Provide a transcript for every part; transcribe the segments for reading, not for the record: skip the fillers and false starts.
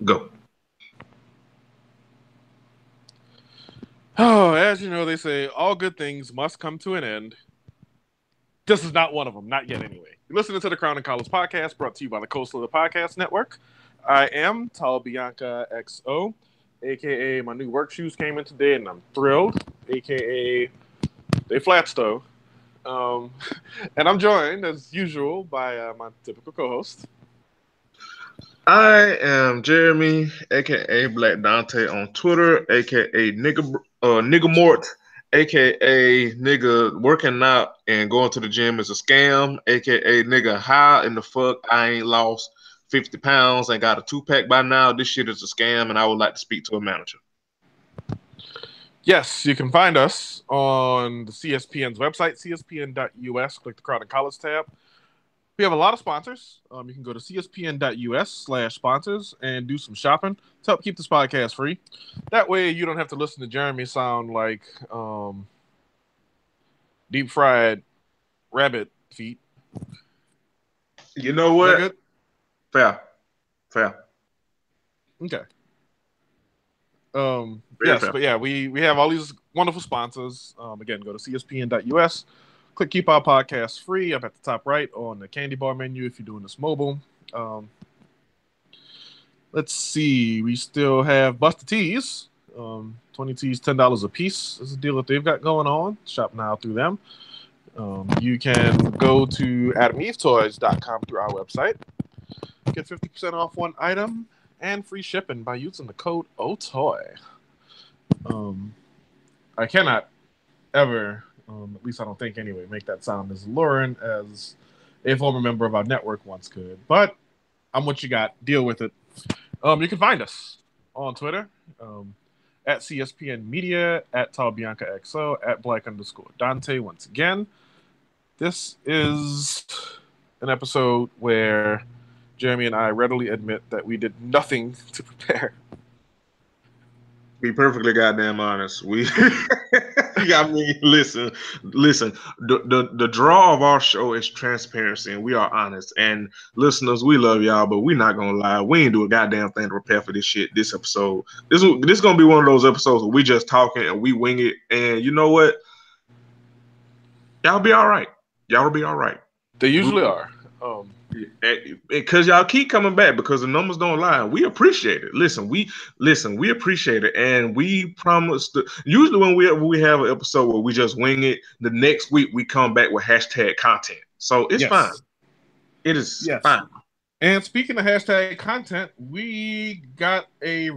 Go. Oh, as you know, they say all good things must come to an end. This is not one of them, not yet anyway. You're listening to the Crown and College podcast brought to you by the Coastal of the Podcast Network. I am Tal Bianca XO, aka my new work shoes came in today and I'm thrilled, aka they flat stow. Um, and I'm joined, as usual, by my typical co host. I am Jeremy, aka Black Dante on Twitter, aka Nigga Mort, aka nigga working out and going to the gym is a scam, aka nigga how in the fuck I ain't lost 50 pounds and got a 2 pack by now. This shit is a scam and I would like to speak to a manager. Yes, you can find us on the CSPN's website, cspn.us. Click the Crown and College tab. We have a lot of sponsors. You can go to cspn.us/sponsors and do some shopping to help keep this podcast free. That way, you don't have to listen to Jeremy sound like deep fried rabbit feet. You know Is that what? good? Fair. Fair. Okay. Very Yes, fair. but yeah, we have all these wonderful sponsors. Again, go to cspn.us. Click Keep Our Podcast Free up at the top right on the candy bar menu if you're doing this mobile. Um, let's see. We still have Buster Tees. 20 tees, $10 a piece is the deal that they've got going on. Shop now through them. You can go to AdamEveToys.com through our website. Get 50% off one item and free shipping by using the code OTOY. I cannot ever, at least I don't think anyway, make that sound as alluring as a former member of our network once could. But I'm what you got. Deal with it. You can find us on Twitter at CSPN Media, at TalBiancaXO, at Black_Dante. Once again, this is an episode where Jeremy and I readily admit that we did nothing to prepare. Be perfectly goddamn honest. We, I mean, listen. The draw of our show is transparency, and we are honest. And listeners, we love y'all, but we not gonna lie. We ain't do a goddamn thing to prepare for this shit. This episode, this gonna be one of those episodes where we just talking and we wing it. And you know what? Y'all be all right. Y'all will be all right. They usually are. Um, Because y'all keep coming back because the numbers don't lie. We appreciate it. We appreciate it, and we promise to. Usually, when we have an episode where we just wing it, the next week we come back with hashtag content. So it's fine. yes. It is Yes. fine. And speaking of hashtag content, we got a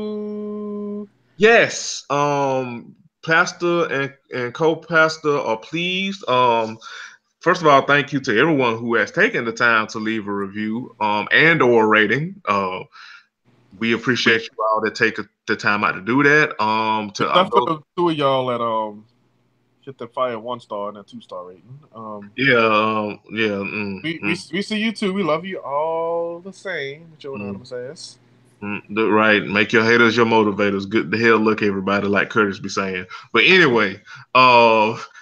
review. Yes. Pastor and co-pastor are pleased. First of all, thank you to everyone who has taken the time to leave a review and or rating. We appreciate you all that take the time out to do that. To Except for those, the two of y'all that hit the fire 1 star and a 2 star rating. yeah, yeah, We see you too. We love you all the same. Joe mm, Anonymous ass. right. Make your haters your motivators. Good the hell, look everybody, like Curtis be saying. But anyway,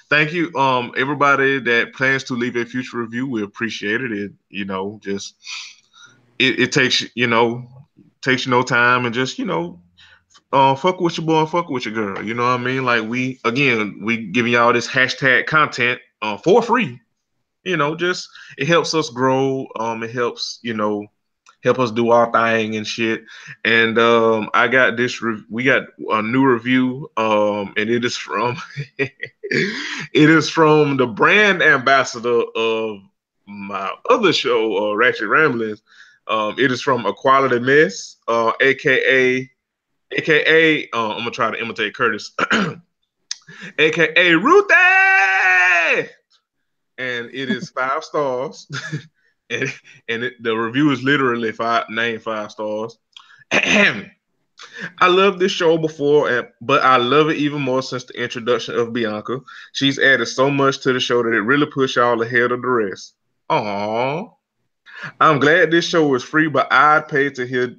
thank you, everybody that plans to leave a future review. We appreciate it. Just it takes takes you no time and just fuck with your boy and fuck with your girl. You know what I mean? Like we giving y'all this hashtag content for free. Just it helps us grow. It helps help us do our thing and shit. And I got we got a new review, and it is from it is from the brand ambassador of my other show, Ratchet Ramblings. It is from Equality Mess, aka I'm gonna try to imitate Curtis, aka Ruthie, and it is 5 stars, and the review is literally named 5 stars. I love this show before, but I love it even more since the introduction of Bianca. She's added so much to the show that it really pushed y'all ahead of the rest. Aww. I'm glad this show is free, but I'd pay to hear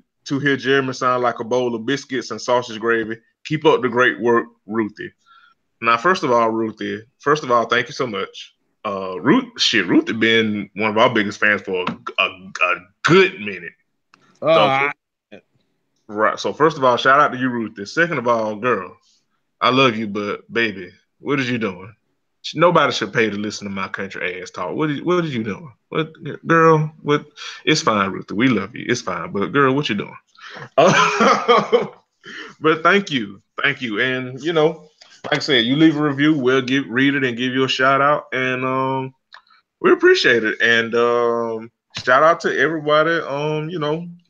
Jeremy sound like a bowl of biscuits and sausage gravy. Keep up the great work, Ruthie. Now, first of all, thank you so much. Ruthie been one of our biggest fans for a good minute. So Uh, Right. So first of all, shout out to you, Ruth. Second of all, girl, I love you, but baby, what is you doing? Nobody should pay to listen to my country ass talk. What are you doing? What girl? What? It's fine, Ruth. We love you. It's fine, but girl, what you doing? But thank you, and like I said, you leave a review, we'll read it and give you a shout out, and we appreciate it, and shout out to everybody,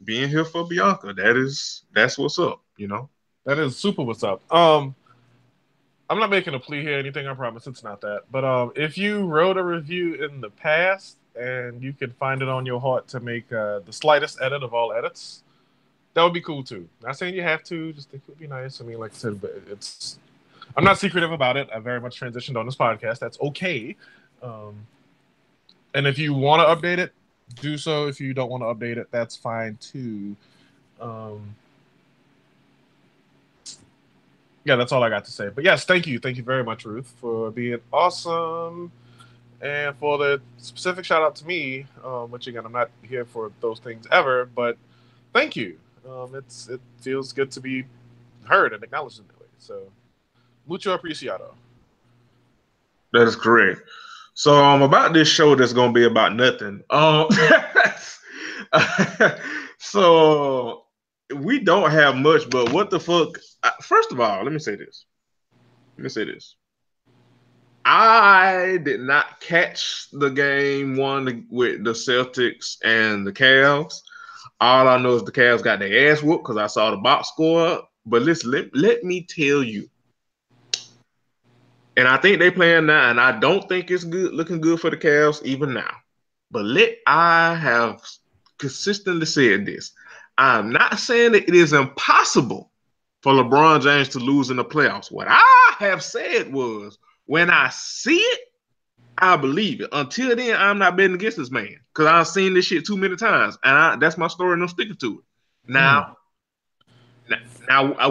being here for Bianca. That's what's up, That is super what's up. I'm not making a plea here, anything. I promise it's not that. But if you wrote a review in the past and you could find it on your heart to make the slightest edit of all edits, that would be cool too. Not saying you have to, just think it would be nice. I mean, like I said, but I'm not secretive about it. I very much transitioned on this podcast. That's okay. And if you want to update it, do so. If you don't want to update it, that's fine too. Yeah, that's all I got to say. But yes, thank you very much, Ruth, for being awesome, and for the specific shout out to me. Which again, I'm not here for those things ever, but thank you. It feels good to be heard and acknowledged in that way. So, mucho apreciado. That is correct. So about this show that's gonna be about nothing. So we don't have much, but what the fuck? First of all, let me say this. I did not catch the game one with the Celtics and the Cavs. All I know is the Cavs got their ass whooped because I saw the box score. But listen, let me tell you. And I think they playing now, and I don't think it's looking good for the Cavs even now. But I have consistently said this. I'm not saying that it is impossible for LeBron James to lose in the playoffs. What I have said was, when I see it, I believe it. Until then, I'm not betting against this man because I've seen this shit too many times, and that's my story, and I'm sticking to it. Now,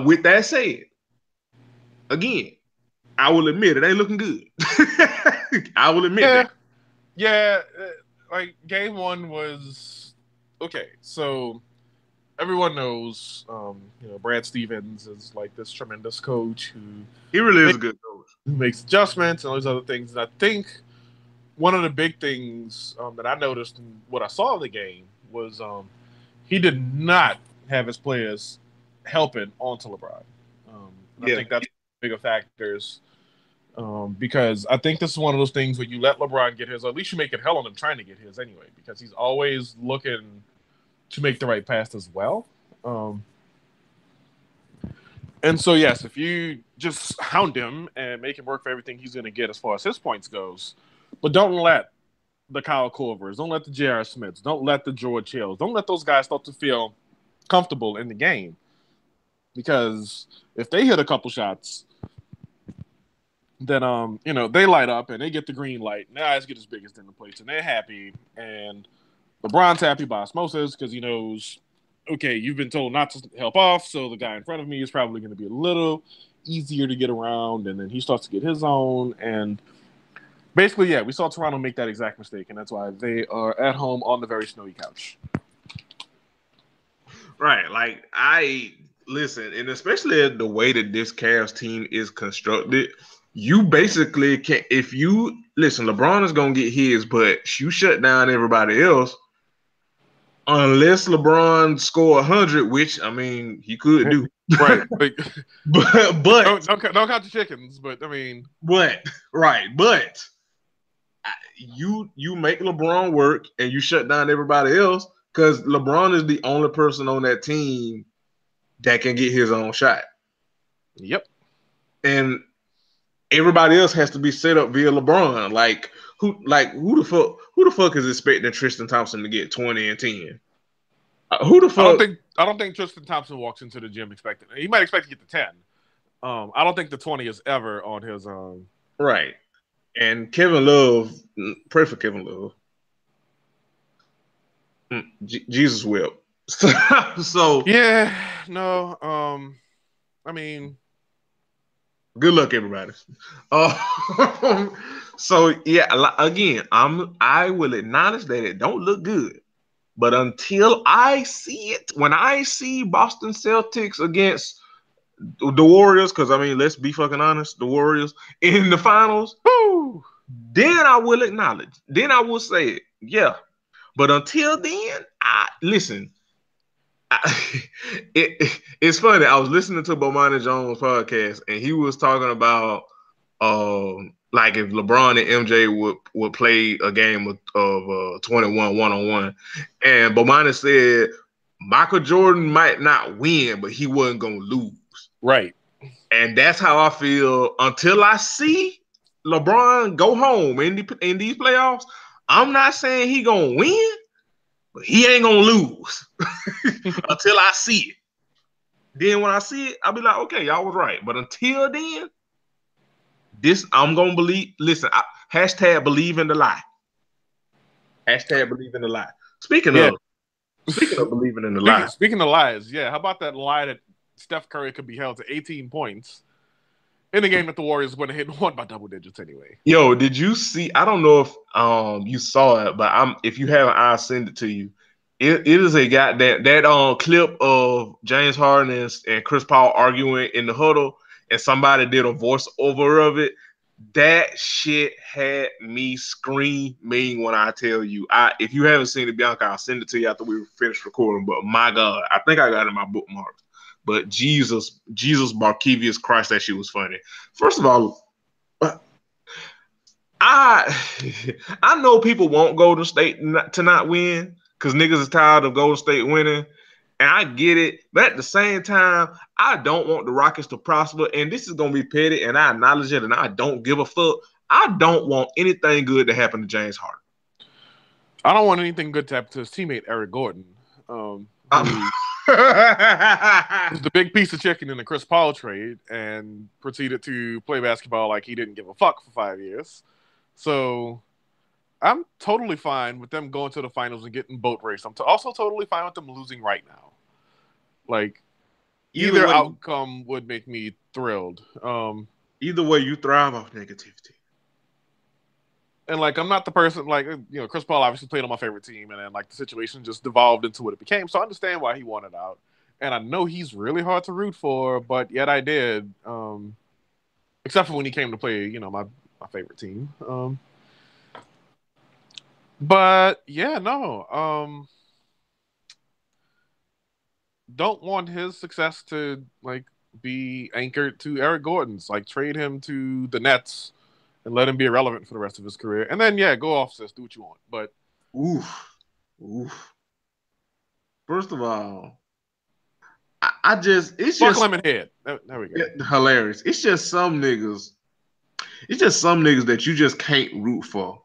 with that said, again, I will admit it ain't looking good. I will admit that. Yeah, like game one was okay. So everyone knows, Brad Stevens is like this tremendous coach he really is a good coach who makes adjustments and all these other things. And I think one of the big things that I noticed in what I saw in the game was he did not have his players helping onto LeBron. I think that's bigger factors. Because I think this is one of those things where you let LeBron get his, or at least you make it hell on him trying to get his anyway, because he's always looking to make the right pass as well. And so, yes, if you just hound him and make him work for everything he's going to get as far as his points goes, but don't let the Kyle Korvers, don't let the J.R. Smiths, don't let the George Hills, don't let those guys start to feel comfortable in the game. Because if they hit a couple shots, then they light up and they get the green light. And their eyes get as big as dinner plates, and they're happy. And LeBron's happy by osmosis because he knows, okay, you've been told not to help off, so the guy in front of me is probably going to be a little easier to get around. And then he starts to get his own. And basically, yeah, we saw Toronto make that exact mistake, and that's why they are at home on the very snowy couch. Right, like listen, and especially the way that this Cavs team is constructed. You basically can, if you listen, LeBron is gonna get his, but you shut down everybody else unless LeBron score 100, which I mean he could do. Right, but don't count the chickens. But I mean, but you make LeBron work and you shut down everybody else because LeBron is the only person on that team that can get his own shot. Yep, and everybody else has to be set up via LeBron. Who the fuck is expecting Tristan Thompson to get 20 and 10? Who the fuck? I don't think Tristan Thompson walks into the gym expecting. He might expect to get the 10. I don't think the 20 is ever on his right. And Kevin Love, pray for Kevin Love. Jesus will. So yeah, no. I mean, good luck, everybody. So yeah, again, I will acknowledge that it don't look good. But until I see it, when I see Boston Celtics against the Warriors, because I mean, let's be fucking honest, the Warriors in the finals, Woo! then I will acknowledge. Then I will say it. Yeah. But until then, I listen. It's funny. I was listening to Bomani Jones' podcast, and he was talking about like if LeBron and MJ would play a game of 21 1-on-1, and Bomani said Michael Jordan might not win, but he wasn't gonna lose. Right. And that's how I feel until I see LeBron go home in these playoffs. I'm not saying he gonna win, but he ain't gonna lose until I see it. Then when I see it, I'll be like, okay, y'all was right. But until then, this I'm gonna believe. Listen, hashtag believe in the lie. Hashtag believe in the lie. Speaking of believing in the lie. Speaking of lies, yeah. How about that lie that Steph Curry could be held to 18 points in a game that the Warriors went ahead and won by double digits anyway? Yo, did you see? I don't know if you saw it, but if you haven't, I'll send it to you. It is a guy that clip of James Harden and Chris Paul arguing in the huddle, and somebody did a voiceover of it. That shit had me screaming when I tell you. If you haven't seen it, Bianca, I'll send it to you after we finish recording. But my God, I think I got it in my bookmarks. But Jesus, Barkevius Christ, that shit was funny. First of all, I know people want Golden State to not win because niggas is tired of Golden State winning. And I get it. But at the same time, I don't want the Rockets to prosper. And this is going to be petty. And I acknowledge it. And I don't give a fuck. I don't want anything good to happen to James Harden. I don't want anything good to happen to his teammate, Eric Gordon. Who's the big piece of chicken in the Chris Paul trade and proceeded to play basketball like he didn't give a fuck for 5 years. So I'm totally fine with them going to the finals and getting boat race. I'm also totally fine with them losing right now. Like, either outcome would make me thrilled. Either way, you thrive off negativity. And, like, I'm not the person, like, you know, Chris Paul obviously played on my favorite team, and then, like, the situation just devolved into what it became. So I understand why he wanted out. And I know he's really hard to root for, but yet I did. Except for when he came to play, you know, my favorite team. But, yeah, no. Don't want his success to, like, be anchored to Eric Gordon's. Like, trade him to the Nets and let him be irrelevant for the rest of his career. And then, yeah, go off, sis. Do what you want. But First of all, it's fuck just Lemonhead. There we go. Hilarious. It's just some niggas that you just can't root for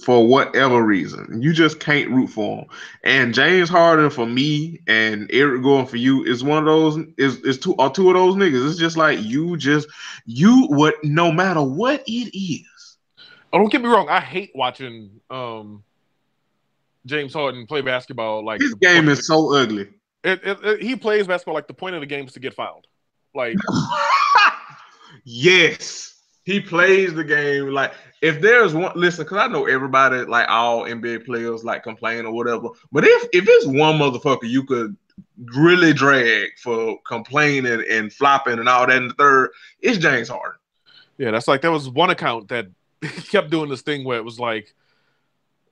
whatever reason. You just can't root for them. And James Harden for me and Eric Gordon for you is one of those is two of those niggas. It's just like you no matter what it is. Oh, don't get me wrong. I hate watching James Harden play basketball. Like, his game is so ugly. He plays basketball like the point of the game is to get fouled. Like, yes, he plays the game like. If there's one, listen, because I know everybody, like all NBA players, like complain or whatever. But if it's one motherfucker you could really drag for complaining and flopping and all that in the third, it's James Harden. Yeah, that's like, there was one account that kept doing this thing where it was like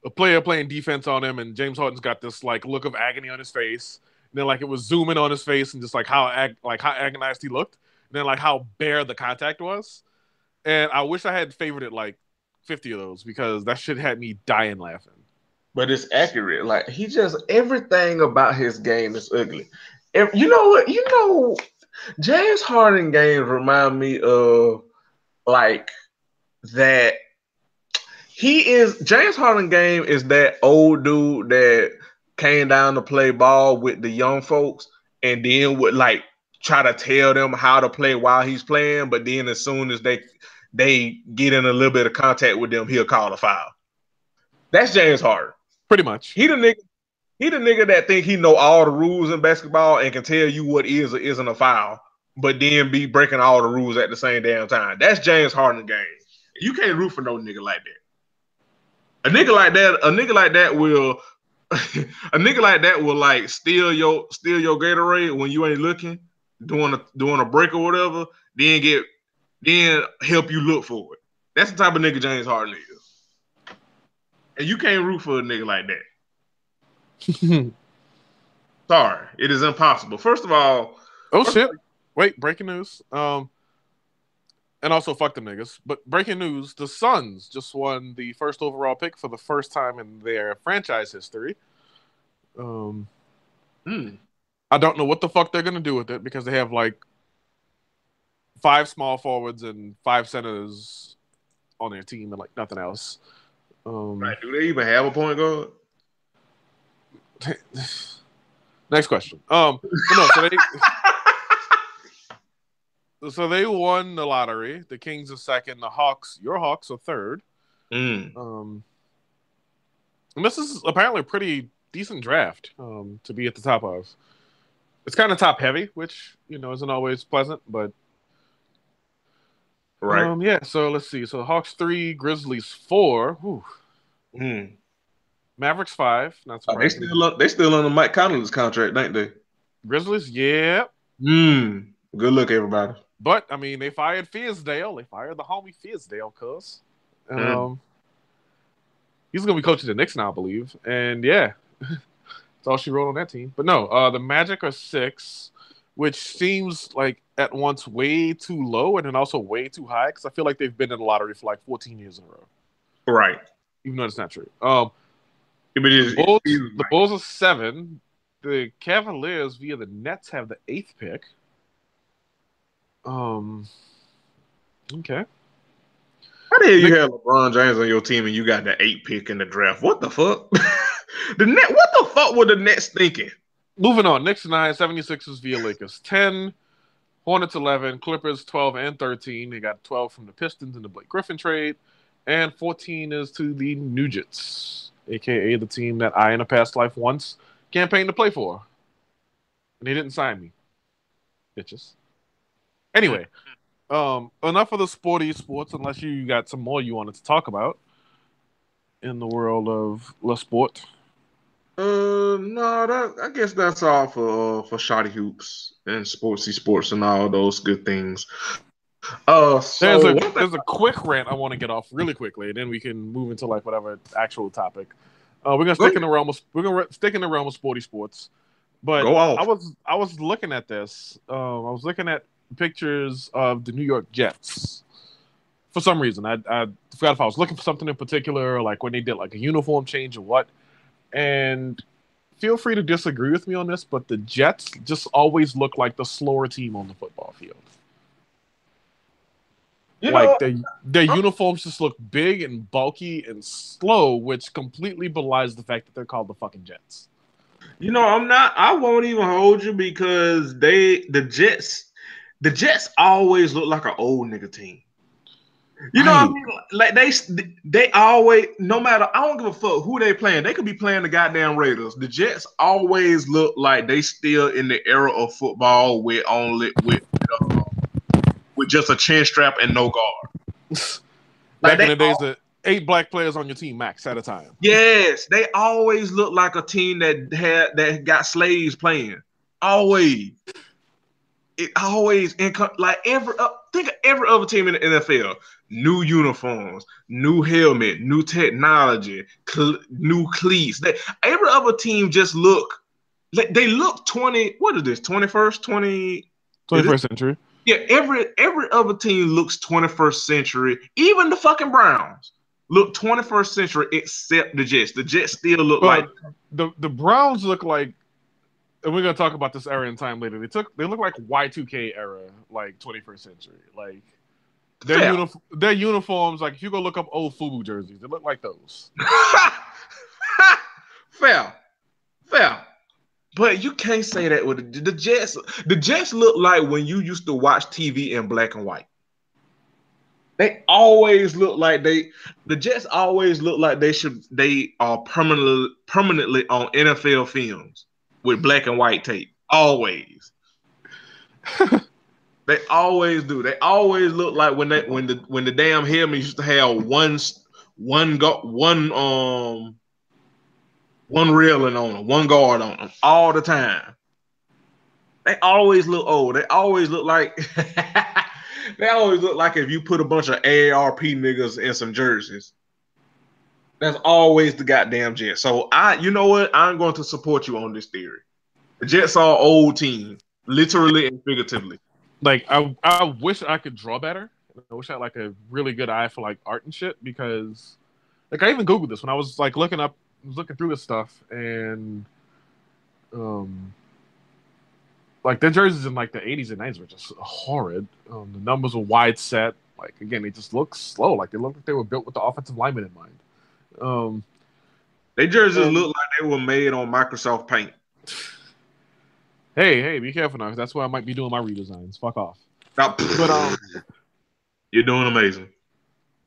a player playing defense on him, and James Harden's got this like look of agony on his face. And then like it was zooming on his face and just like how agonized he looked. And then like how bare the contact was. And I wish I had favored it like 50 of those because that shit had me dying laughing. But it's accurate. Like, he just, everything about his game is ugly. You know what? James Harden games remind me of like that. James Harden game is that old dude that came down to play ball with the young folks and then would like try to tell them how to play while he's playing. But then as soon as they get in a little bit of contact with them, he'll call a foul. That's James Harden. Pretty much. He the nigga that think he know all the rules in basketball and can tell you what is or isn't a foul, but then be breaking all the rules at the same damn time. That's James Harden game. You can't root for no nigga like that. A nigga like that will a nigga like that will like steal your Gatorade when you ain't looking, doing a break or whatever, then help you look for it. That's the type of nigga James Harden is. And you can't root for a nigga like that. Sorry, it is impossible. First of all, shit. Wait, breaking news. And also fuck them niggas. But breaking news, the Suns just won the first overall pick for the first time in their franchise history. I don't know what the fuck they're gonna do with it because they have like 5 small forwards and 5 centers on their team and like nothing else. Right. Do they even have a point guard? Next question. So they won the lottery. The Kings are second. The Hawks, your Hawks, are third. And this is apparently a pretty decent draft to be at the top of. It's kind of top heavy, which isn't always pleasant, but right. Yeah. So let's see. So the Hawks 3, Grizzlies 4. Mavericks 5. Not surprising. They still on the Mike Conley's contract, ain't they? Grizzlies, yeah. Good luck, everybody. But I mean, they fired Fizdale. They fired the homie Fizdale, cuz. He's gonna be coaching the Knicks now, I believe. And yeah, that's all she wrote on that team. But no, the Magic are 6, which seems like at once way too low and then also way too high because I feel like they've been in the lottery for like 14 years in a row. Right. Even though it's not true. The Bulls are 7. The Cavaliers via the Nets have the 8th pick. Okay. How the hell you have LeBron James on your team and you got the 8th pick in the draft? What the fuck? What the fuck were the Nets thinking? Moving on. Knicks 9, 76ers via Lakers 10, Hornets 11, Clippers 12 and 13. They got 12 from the Pistons in the Blake Griffin trade, and 14 is to the Nuggets, aka the team that I in a past life once campaigned to play for, and they didn't sign me, bitches. Anyway, enough of the sports, unless you got some more you wanted to talk about in the world of Le Sport. No, I guess that's all for Shotty Hoops and sports and all those good things. There's a quick rant I want to get off really quickly, and then we can move into like whatever actual topic. We're gonna stick in the realm of sporty sports. But I was looking at this. I was looking at pictures of the New York Jets. For some reason, I forgot if I was looking for something in particular, like when they did like a uniform change or what. And feel free to disagree with me on this, but the Jets just always look like the slower team on the football field. Their uniforms just look big and bulky and slow, which completely belies the fact that they're called the fucking Jets. I won't even hold you because the Jets always look like an old nigga team. You know what I mean? Like they always, no matter, I don't give a fuck who they playing. They could be playing the goddamn Raiders. The Jets always look like they still in the era of football with just a chin strap and no guard. Back in the days, 8 black players on your team max at a time. Yes, they always look like a team that got slaves playing. Always. It always think of every other team in the NFL. New uniforms, new helmet, new technology, new cleats. Every other team just look like they look 20. What is this? 21st century. Yeah, every other team looks 21st century. Even the fucking Browns look 21st century, except the Jets. The Jets still look like the Browns look like. And we're gonna talk about this era in time later. They look like Y2K era, like 21st century. Like their uniforms, like if you go look up old FUBU jerseys, they look like those. Fair. But you can't say that with the Jets. The Jets look like when you used to watch TV in black and white. They always look like the Jets always look like they are permanently on NFL films with black and white tape. Always. They always do. They always look like when the damn helmet used to have one one railing on them, one guard on them all the time. They always look old. They always look like they always look like if you put a bunch of AARP niggas in some jerseys. That's always the goddamn Jets. So you know what? I'm going to support you on this theory. The Jets are an old team, literally and figuratively. Like I wish I could draw better. I wish I had like a really good eye for like art and shit because like I even Googled this when I was like looking through this stuff and like their jerseys in like the 80s and 90s were just horrid. The numbers were wide set. Like again, they just look slow. Like they look like they were built with the offensive lineman in mind. They jerseys look like they were made on Microsoft Paint. Hey, be careful now, because that's where I might be doing my redesigns. Fuck off. But you're doing amazing.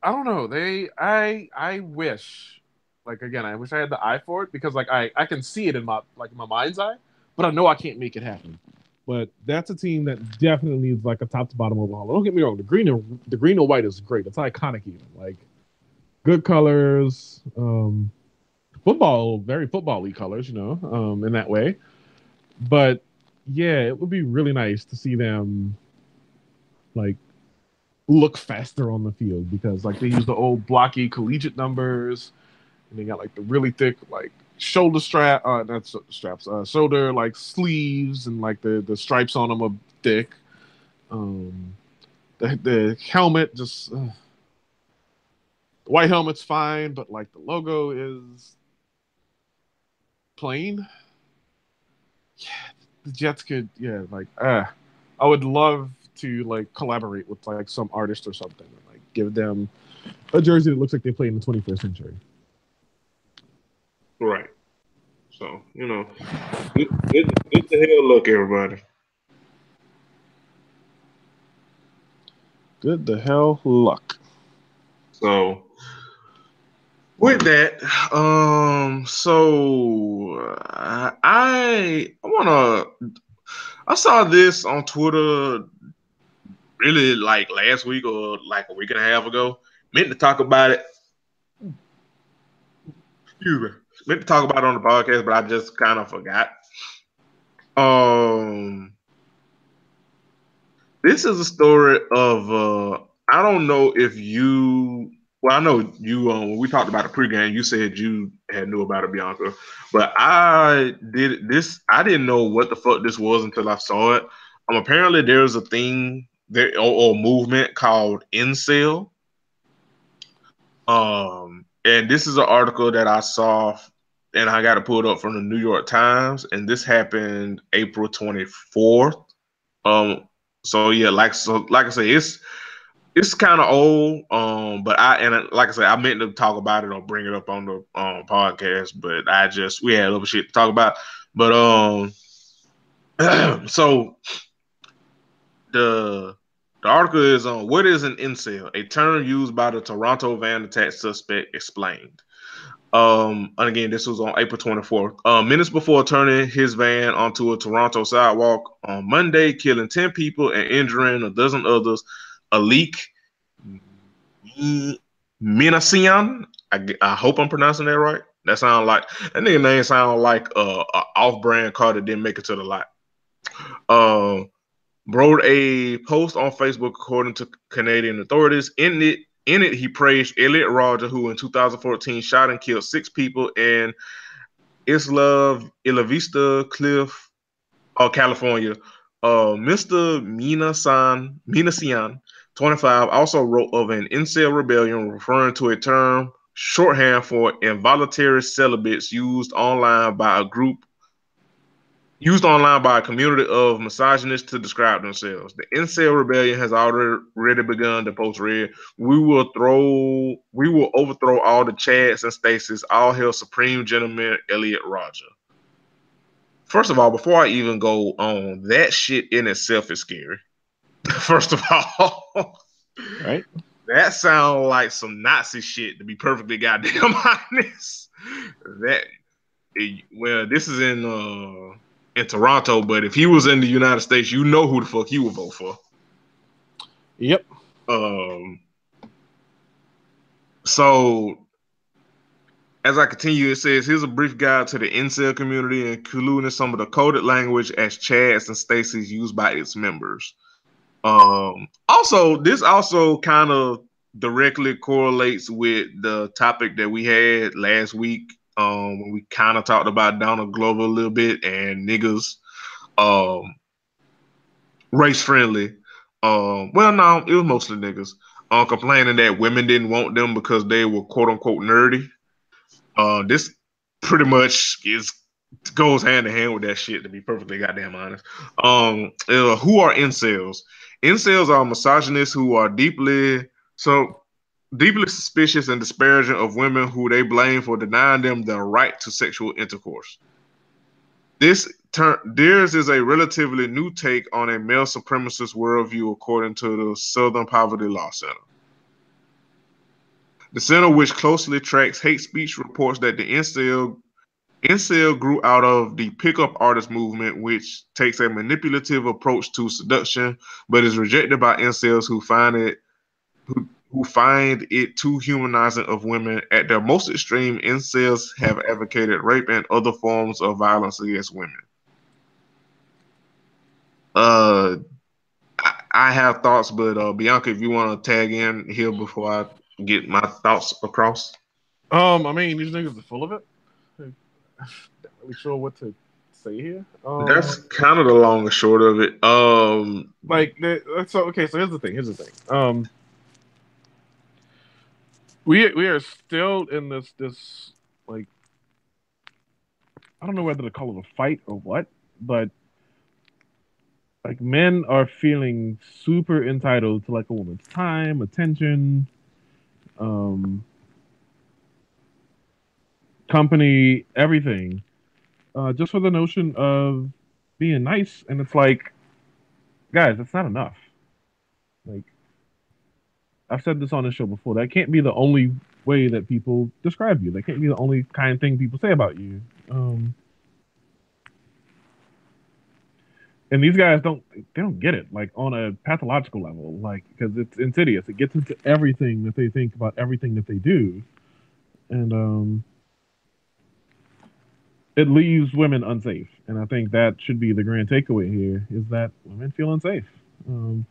I don't know. I wish, like again, I wish I had the eye for it because like I can see it in my mind's eye, but I know I can't make it happen. But that's a team that definitely needs like a top to bottom overhaul. Don't get me wrong. The green and white is great. It's iconic even. Like good colors. Very football-y colors, you know, in that way. But yeah, it would be really nice to see them like look faster on the field because like they use the old blocky collegiate numbers and they got like the really thick like shoulder shoulder like sleeves and like the stripes on them are thick. The helmet just the white helmet's fine, but like the logo is plain. Yeah, the Jets could I would love to like collaborate with like some artist or something and like give them a jersey that looks like they play in the 21st century. Right. So, you know, good to hell luck, everybody. Good the hell luck. So with that, I saw this on Twitter really like last week or like a week and a half ago. Meant to talk about it. Excuse me. Meant to talk about it on the podcast, but I just kind of forgot. This is a story of I don't know if you. Well, I know you. When we talked about the pregame, you said you had knew about it, Bianca. But I didn't know what the fuck this was until I saw it. Apparently, there's a thing there or movement called incel. And this is an article that I saw, and I got to pull it up from the New York Times, and this happened April 24th. So yeah, like I say, it's kind of old. But like I said, I meant to talk about it or bring it up on the podcast, but we had other shit to talk about. But so the article is on what is an incel, a term used by the Toronto van attack suspect explained. And again, this was on April 24th. Minutes before turning his van onto a Toronto sidewalk on Monday, killing 10 people and injuring a dozen others, Alik Minassian. I hope I'm pronouncing that right. That nigga name sound like a off-brand car that didn't make it to the lot. Wrote a post on Facebook according to Canadian authorities. In it, he praised Elliot Rodger, who in 2014 shot and killed 6 people in Isla Vista Cliff, California. Mr. Minassian, 25, also wrote of an incel rebellion, referring to a term shorthand for involuntary celibates used online by a community of misogynists to describe themselves. The incel rebellion has already begun, the post read. We will overthrow all the Chads and Stacies. All hail Supreme Gentleman Elliot Rodger. First of all, before I even go on, that shit in itself is scary. First of all. Right? That sounds like some Nazi shit, to be perfectly goddamn honest. This is in Toronto, but if he was in the United States, you know who the fuck he would vote for. Yep. So As I continue, it says, here's a brief guide to the incel community, including some of the coded language as Chads and Stacy's used by its members. Also, this also kind of directly correlates with the topic that we had last week, when we kind of talked about Donald Glover a little bit and niggas, race friendly. Well, no, it was mostly niggas, complaining that women didn't want them because they were quote unquote nerdy. This pretty much goes hand in hand with that shit, to be perfectly goddamn honest. Who are incels? Incels are misogynists who are deeply suspicious and disparaging of women who they blame for denying them the right to sexual intercourse. Theirs is a relatively new take on a male supremacist worldview, according to the Southern Poverty Law Center. The center, which closely tracks hate speech, reports that the incel grew out of the pickup artist movement, which takes a manipulative approach to seduction, but is rejected by incels who find it too humanizing of women. At their most extreme, incels have advocated rape and other forms of violence against women. I have thoughts, but Bianca, if you want to tag in here before I get my thoughts across. I mean, these niggas are full of it. I'm not really sure what to say here. That's kind of the long and short of it. So here's the thing. We are still in this like, I don't know whether to call it a fight or what, but like men are feeling super entitled to like a woman's time, attention, company, everything, just for the notion of being nice. And it's like, guys, that's not enough. Like, I've said this on the show before. That can't be the only way that people describe you. That can't be the only kind thing people say about you. And these guys don't get it, like on a pathological level, like, because it's insidious. It gets into everything that they think about everything that they do, and it leaves women unsafe. And I think that should be the grand takeaway here: is that women feel unsafe, knowing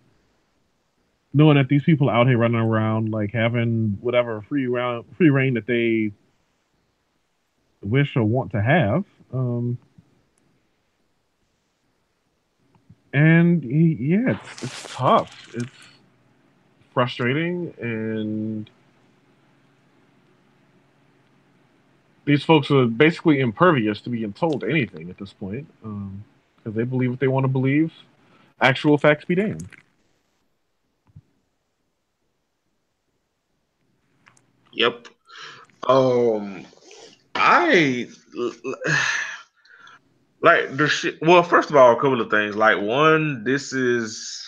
that these people out here running around like having whatever free reign that they wish or want to have. And yeah, it's tough. It's frustrating, and these folks are basically impervious to being told anything at this point, because they believe what they want to believe. Actual facts be damned. Yep. I like the shit. Well, first of all, a couple of things. Like this is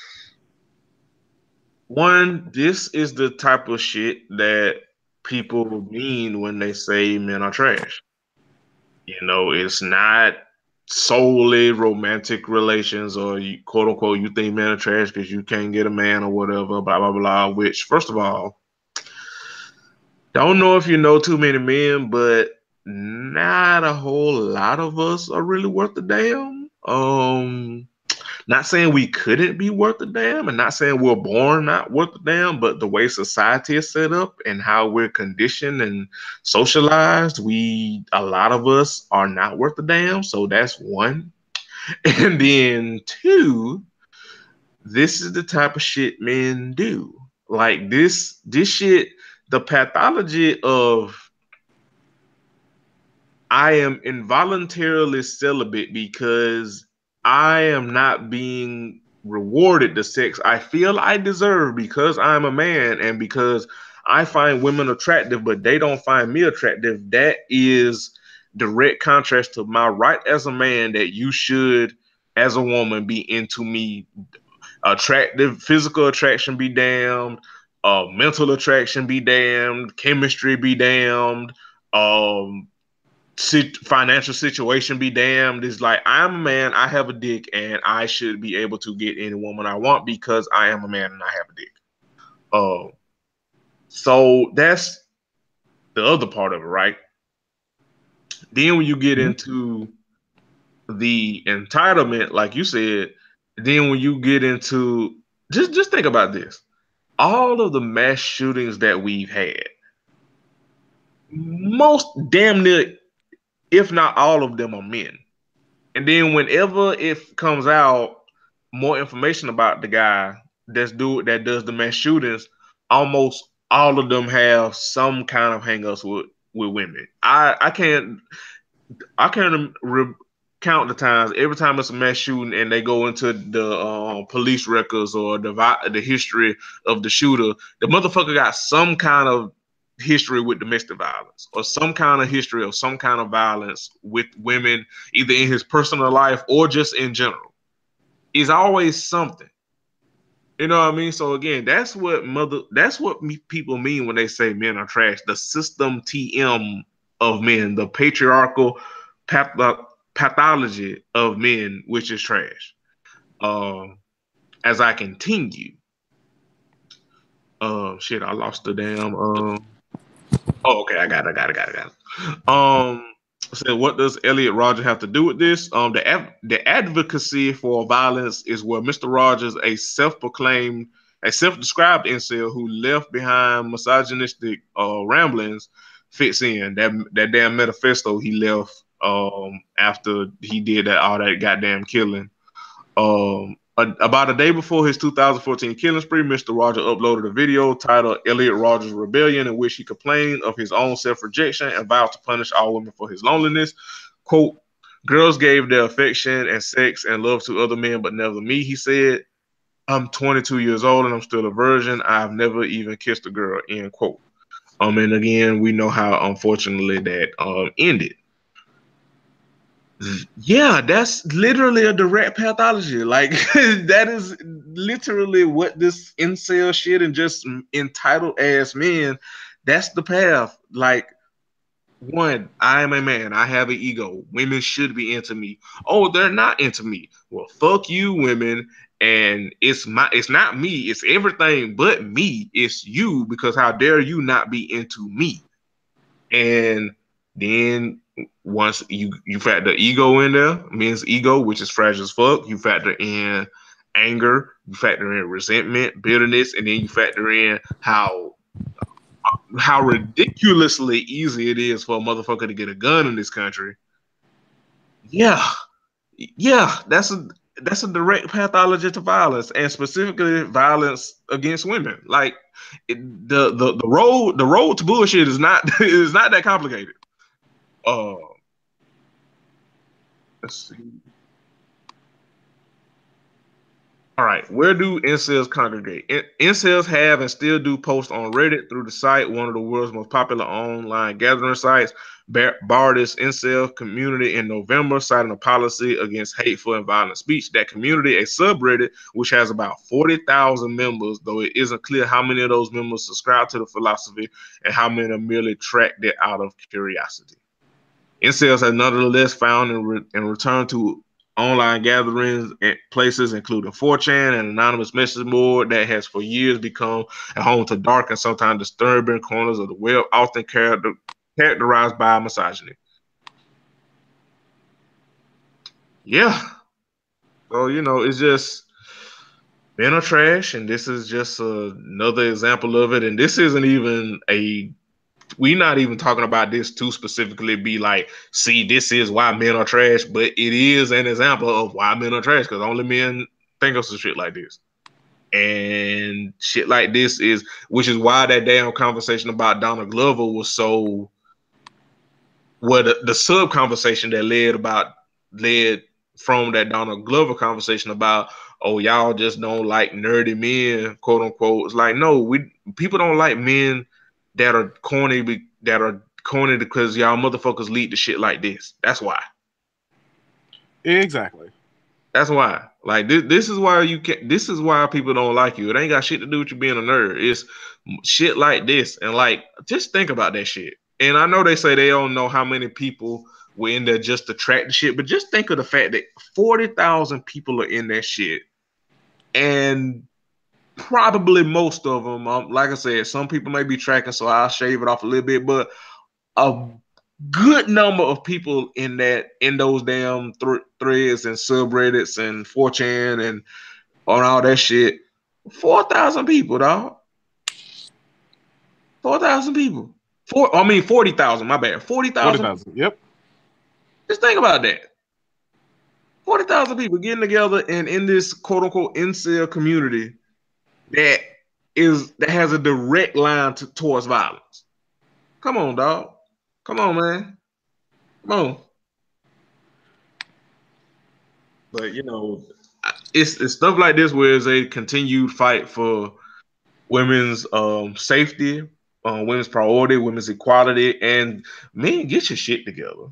the type of shit that people mean when they say men are trash. You know, it's not solely romantic relations or quote unquote you think men are trash because you can't get a man or whatever, blah blah blah. Which, first of all, don't know if you know too many men, but not a whole lot of us are really worth a damn. Not saying we couldn't be worth a damn, and not saying we're born not worth a damn, but the way society is set up and how we're conditioned and socialized, a lot of us are not worth a damn. So that's one. And then two, this is the type of shit men do. Like this shit, the pathology of I am involuntarily celibate because I am not being rewarded the sex I feel I deserve because I'm a man and because I find women attractive, but they don't find me attractive. That is direct contrast to my right as a man that you should, as a woman, be into me. Attractive, physical attraction be damned, mental attraction be damned, chemistry be damned, financial situation be damned. It's like, I'm a man, I have a dick, and I should be able to get any woman I want because I am a man and I have a dick. So that's the other part of it, right? Then when you get into the entitlement, like you said, then when you get into just think about this. All of the mass shootings that we've had, most damn near, if not all of them, are men. And then whenever it comes out more information about the guy that does the mass shootings, almost all of them have some kind of hangups with women. I can't count the times every time it's a mass shooting and they go into the police records or the history of the shooter. The motherfucker got some kind of history with domestic violence or some kind of history of some kind of violence with women, either in his personal life or just in general. It's always something. You know what I mean? So again, that's what people mean when they say men are trash. The system TM of men, the patriarchal pathology of men, which is trash. As I continue, shit, I lost the damn. Oh, okay, I got it. So what does Elliot Rodgers have to do with this? The advocacy for violence is where Mr. Rogers, a self-described incel who left behind misogynistic ramblings, fits in. That damn manifesto he left after he did all that goddamn killing. About a day before his 2014 killing spree, Mr. Rogers uploaded a video titled Elliot Rodgers Rebellion, in which he complained of his own self-rejection and vowed to punish all women for his loneliness. Quote, girls gave their affection and sex and love to other men, but never me, he said. I'm 22 years old and I'm still a virgin. I've never even kissed a girl, end quote. And again, we know how unfortunately that ended. Yeah, that's literally a direct pathology. Like that is literally what this incel shit and just entitled ass men. That's the path. Like, one, I am a man. I have an ego. Women should be into me. Oh, they're not into me. Well, fuck you, women. And it's not me. It's everything but me. It's you, because how dare you not be into me? And then once you factor ego in there, men's ego, which is fragile as fuck, you factor in anger, you factor in resentment, bitterness, and then you factor in how ridiculously easy it is for a motherfucker to get a gun in this country. Yeah, that's a direct pathology to violence, and specifically violence against women. Like the road to bullshit is not that complicated. Let's see. All right, where do incels congregate? Incels have and still do post on Reddit through the site, one of the world's most popular online gathering sites. Barred its incel community in November, citing a policy against hateful and violent speech. That community, a subreddit, which has about 40,000 members, though it isn't clear how many of those members subscribe to the philosophy and how many are merely tracked it out of curiosity. Incels have nonetheless found and returned to online gatherings at places including 4chan, an anonymous message board that has for years become a home to dark and sometimes disturbing corners of the web, often characterized by misogyny. Yeah. So, it's just men are trash, and this is just another example of it. And this isn't even we're not even talking about this to specifically be like, see, this is why men are trash, but it is an example of why men are trash, because only men think of some shit like this. And shit like this which is why that damn conversation about Donald Glover was so, the sub conversation that led from that Donald Glover conversation about, oh, y'all just don't like nerdy men, quote unquote. It's like, no, people don't like men that are corny because y'all motherfuckers lead to shit like this. That's why. Exactly. That's why. Like this is why this is why people don't like you. It ain't got shit to do with you being a nerd. It's shit like this. And like, just think about that shit. And I know they say they don't know how many people were in there just to track the shit, but just think of the fact that 40,000 people are in that shit. And probably most of them, like I said, some people may be tracking, so I'll shave it off a little bit, but a good number of people in those damn threads and subreddits and 4chan and on all that shit. 4,000 people, dog. 4,000 people. 40,000. My bad. 40,000. 40,000. Yep. Just think about that. 40,000 people getting together and in this quote unquote incel community that has a direct line towards violence. Come on, dog. Come on, man. Come on. But it's stuff like this where it's a continued fight for women's safety, women's priority, women's equality, and men, get your shit together.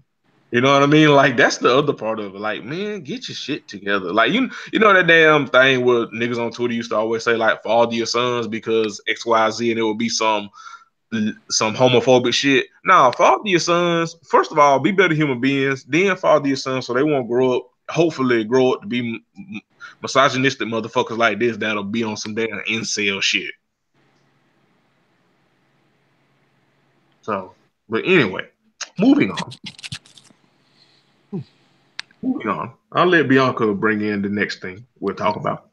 You know what I mean? Like that's the other part of it. Like, man, get your shit together. Like you know that damn thing where niggas on Twitter used to always say like father your sons because XYZ, and it would be some homophobic shit. Nah, father your sons. First of all, be better human beings. Then father your sons so they won't grow up. Hopefully, grow up to be misogynistic motherfuckers like this that'll be on some damn incel shit. So, but anyway, moving on. Moving on. I'll let Bianca bring in the next thing we'll talk about.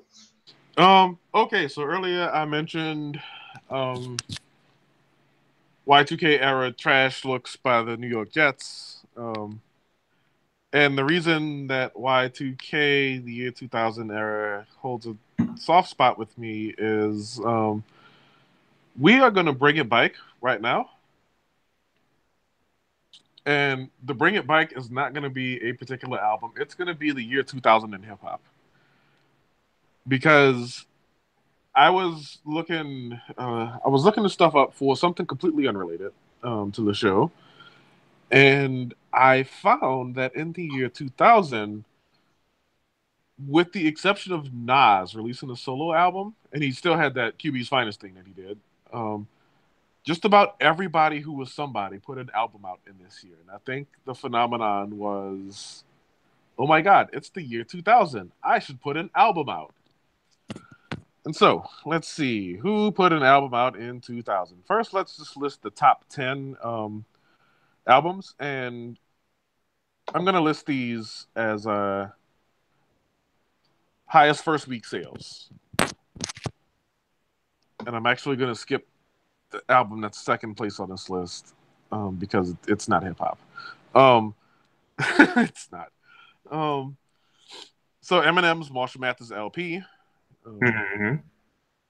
Okay, so earlier I mentioned Y2K era trash looks by the New York Jets. And the reason that Y2K, the year 2000 era, holds a soft spot with me is we are going to bring it back right now. And the Bring It Back is not going to be a particular album. It's going to be the year 2000 in hip hop. Because I was looking this stuff up for something completely unrelated to the show. And I found that in the year 2000, with the exception of Nas releasing a solo album, and he still had that QB's Finest thing that he did, just about everybody who was somebody put an album out in this year. And I think the phenomenon was, oh my God, it's the year 2000. I should put an album out. And so, let's see, who put an album out in 2000? First, let's just list the top 10 albums. And I'm going to list these as highest first week sales. And I'm actually going to skip the album that's second place on this list because it's not hip hop. It's not. So Eminem's Marshall Mathers LP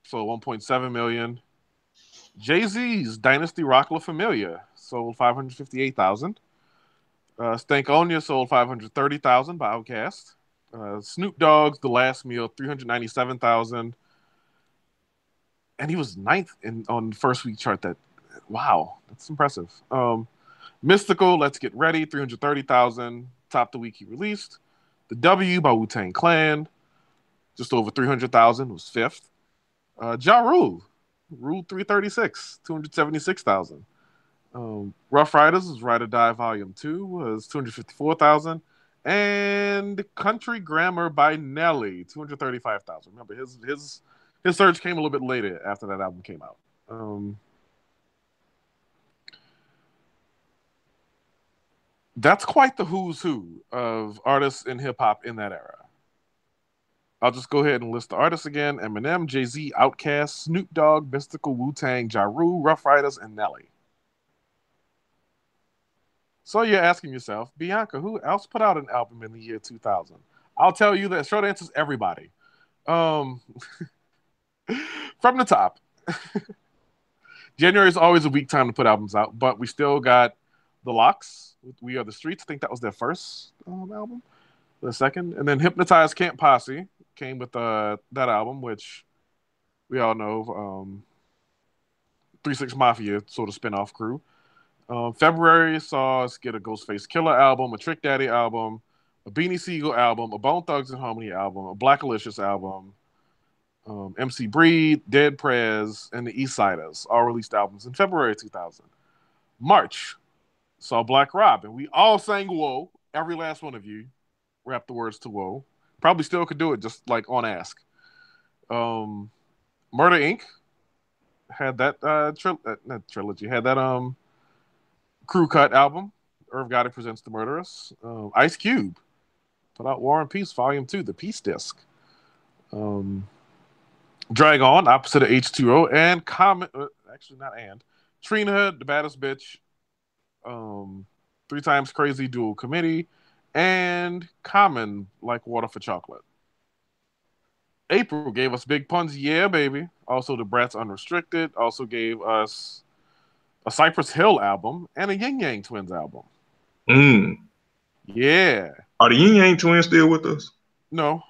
sold 1.7 million. Jay-Z's Dynasty Rock La Familia sold 558,000. Stankonia sold 530,000 by Outkast. Snoop Dogg's The Last Meal 397,000. And he was ninth on the first week chart. Wow, that's impressive. Mystical, Let's Get Ready, 330,000. Topped the week he released. The W by Wu-Tang Clan, just over 300,000, was fifth. Ja Rule 336, 276,000. Rough Riders' Ride or Die Volume 2 was 254,000. And Country Grammar by Nelly, 235,000. Remember, his surge came a little bit later after that album came out. That's quite the who's who of artists in hip-hop in that era. I'll just go ahead and list the artists again. Eminem, Jay-Z, Outkast, Snoop Dogg, Mystical, Wu-Tang, Ja Rule, Rough Riders, and Nelly. So you're asking yourself, Bianca, who else put out an album in the year 2000? I'll tell you that short answer is everybody. From the top. January is always a weak time to put albums out, but we still got The Lox with We Are the Streets. I think that was their first album. The second. And then Hypnotized Camp Posse came with that album, which we all know, 3 6 Mafia sort of spin-off crew. February saw us get a Ghostface Killer album, a Trick Daddy album, a Beanie Siegel album, a Bone Thugs and Harmony album, a Black Alicious album, MC Breed, Dead Prez, and the Eastsiders all released albums in February 2000. March saw Black Rob, and we all sang Whoa. Every last one of you rapped the words to Whoa. Probably still could do it just like on Ask. Murder Inc. had that not trilogy, had that Crew Cut album. Irv Gotti Presents the Murderers. Ice Cube put out War and Peace Volume 2, the Peace Disc. Drag On, opposite of H2O, and Trina, the baddest bitch, 3 Times Crazy Dual Committee, and Common, Like Water for Chocolate. April gave us Big Puns, Yeah Baby. Also the Bratz Unrestricted. Also gave us a Cypress Hill album and a Yin Yang Twins album. Yeah. Are the Yin Yang Twins still with us? No.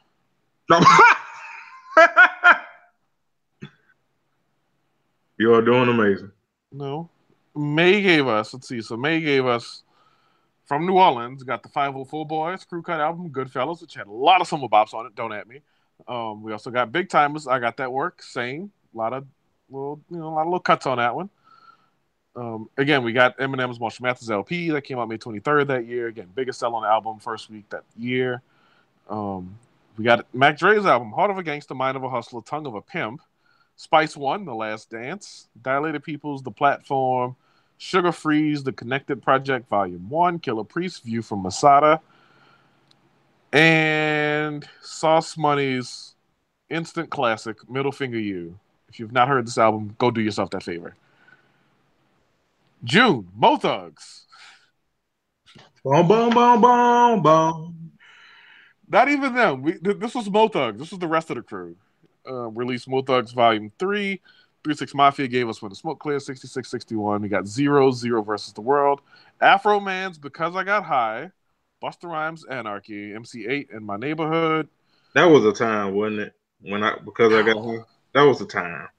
You are doing amazing. No. May gave us, May gave us from New Orleans, got the 504 Boys Crew Cut album, Goodfellas, which had a lot of summer bops on it. Don't at me. We also got Big Timers. I Got That Work. Same. A lot of little cuts on that one. Again, we got Eminem's Marshall Mathers LP that came out May 23rd that year. Again, biggest selling album first week that year. We got Mac Dre's album, Heart of a Gangster, Mind of a Hustler, Tongue of a Pimp. Spice One, The Last Dance. Dilated Peoples, The Platform. Sugar Freeze, The Connected Project, Volume 1. Killer Priest, View from Masada. And Sauce Money's instant classic, Middle Finger You. If you've not heard this album, go do yourself that favor. June, Mo Thugs. Boom, boom, boom, boom, boom. Not even them. This was Mo Thugs. This was the rest of the crew. Released Mo Thugs Volume 3. 3-6 Mafia gave us When the Smoke Clears, 66-61. We got Zero versus the World. Afro Man's Because I Got High. Busta Rhymes Anarchy. MC8 in My Neighborhood. That was a time, wasn't it? Because I got high. That was a time.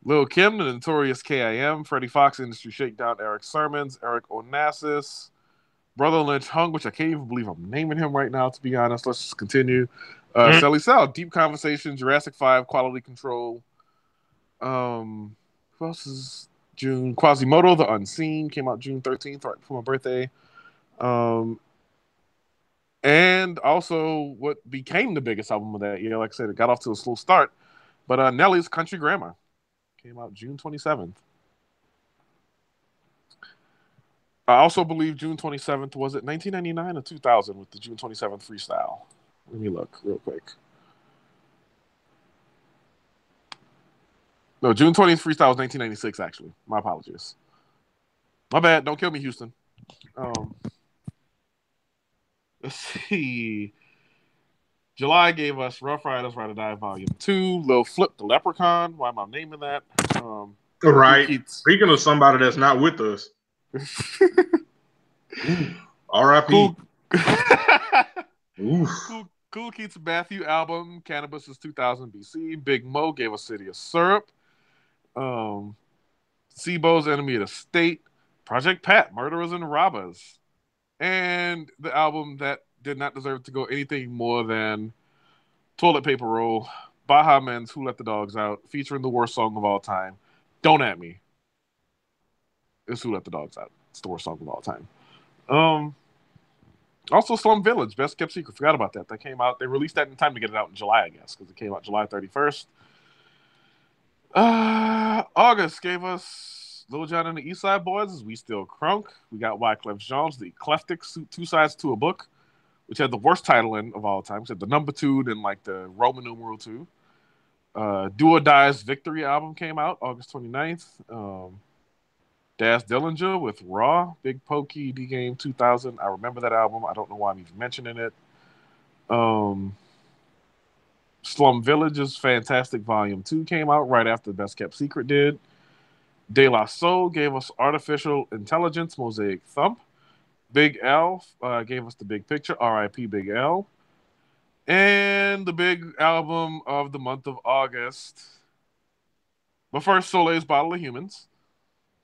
Lil Kim, The Notorious K.I.M., Freddie Fox, Industry Shakedown, Eric Sermons, Eric Onassis, Brother Lynch Hung, which I can't even believe I'm naming him right now, to be honest. Let's just continue. Sally Sal, Deep Conversation, Jurassic 5, Quality Control. Who else is June? Quasimodo, The Unseen, came out June 13th, right before my birthday. And also what became the biggest album of that year, like I said, it got off to a slow start, but Nelly's Country Grammar came out June 27th. I also believe June 27th, was it 1999 or 2000 with the June 27th freestyle? Let me look real quick. No, June 20th freestyle was 1996, actually. My apologies. My bad. Don't kill me, Houston. Let's see. July gave us Rough Riders Ride or Die Volume 2, Lil Flip the Leprechaun. Why am I naming that? Right. Speaking of somebody that's not with us. R.I.P. Cool Keats Matthew album, Cannabis is 2000 BC. Big Mo gave us City of Syrup. Sibo's Enemy of the State. Project Pat, Murderers and Robbers. And the album that did not deserve to go anything more than Toilet Paper Roll, Baha Men's Who Let the Dogs Out, featuring the worst song of all time, Don't At Me. It's Who Let the Dogs Out. It's the worst song of all time. Also Slum Village, Best Kept Secret. Forgot about that. That came out. They released that in time to get it out in July, I guess, because it came out July 31st. August gave us Lil Jon and the East Side Boys, We Still Crunk. We got Wyclef Jean's The Eclectic, Two Sides to a Book, which had the worst titling of all time. It had the number 2, then like the Roman numeral 2. Do or Die's Victory album came out August 29th. Daz Dillinger with Raw, Big Pokey, D-Game 2000. I remember that album. I don't know why I'm even mentioning it. Slum Village's Fantastic Volume 2 came out right after Best Kept Secret did. De La Soul gave us Artificial Intelligence, Mosaic Thump. Big L gave us The Big Picture, R.I.P. Big L. And the big album of the month of August. But first, Soleil's Bottle of Humans.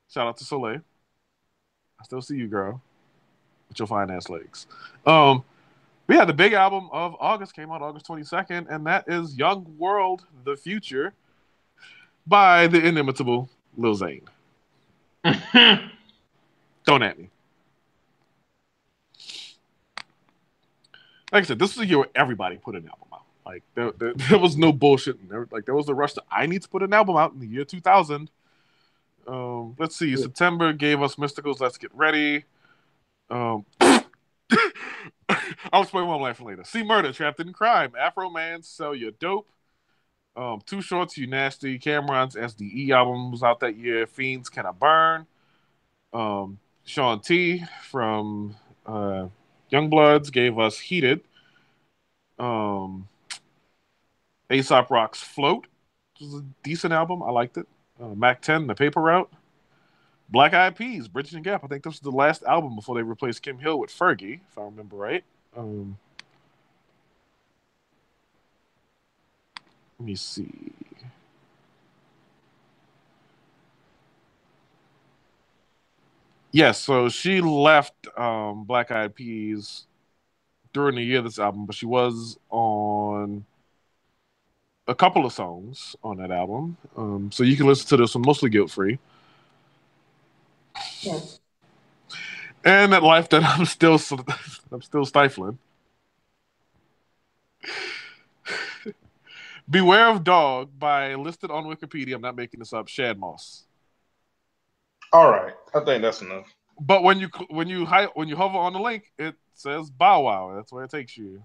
Shout out to Soleil. I still see you, girl. With your fine ass legs. Yeah, the big album of August came out August 22nd, and that is Young World, The Future by the inimitable Lil Zane. Don't at me. Like I said, this was a year where everybody put an album out. Like there was no bullshit. There was the rush that I need to put an album out in the year 2000. Let's see. September gave us Mysticals. Let's Get Ready. I'll explain why I'm laughing later. See Murder, Trapped in Crime, Afro Man, Sell Your Dope. Too Shorts, You Nasty, Cameron's SDE album was out that year. Fiends, Can I Burn? Sean T from Youngbloods gave us Heated. Aesop Rock's Float, which was a decent album. I liked it. Mac 10, The Paper Route. Black Eyed Peas, Bridging the Gap. I think this was the last album before they replaced Kim Hill with Fergie, if I remember right. Let me see. Yes, so she left Black Eyed Peas during the year of this album, but she was on a couple of songs on that album. So you can listen to this one mostly guilt free. Yes. And That Life That I'm still stifling. Beware of Dog by, listed on Wikipedia, I'm not making this up, Shad Moss. All right, I think that's enough. But when you hover on the link, it says Bow Wow. That's where it takes you.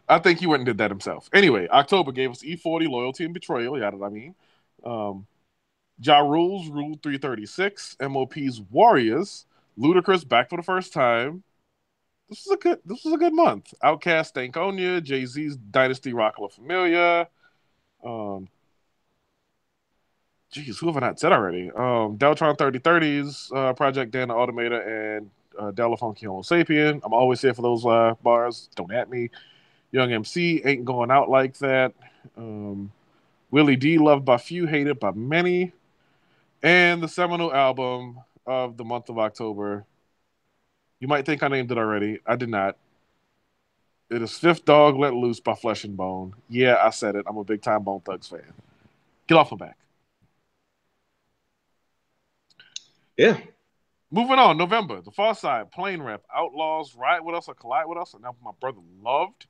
I think he went and did that himself. Anyway, October gave us E40, Loyalty and Betrayal. Yeah, I mean. Ja Rule's Rule 336, MOP's Warriors, Ludacris Back for the First Time. This was a good month. Outkast, Stankonia, Jay-Z's Dynasty, Rock La Familia. Who have I not said already? Deltron 3030's Project Dan the Automator and Della Funky Homo Sapien. I'm always here for those bars. Don't at me. Young MC, Ain't Going Out Like That. Willie D, Loved by Few, Hated by Many. And the seminal album of the month of October. You might think I named it already. I did not. It is Fifth Dog Let Loose by Flesh and Bone. Yeah, I said it. I'm a big time Bone Thugs fan. Get off my back. Yeah. Moving on, November. The Far Side, Plane Rap, Outlaws, Ride With Us or Collide With Us, an album my brother loved.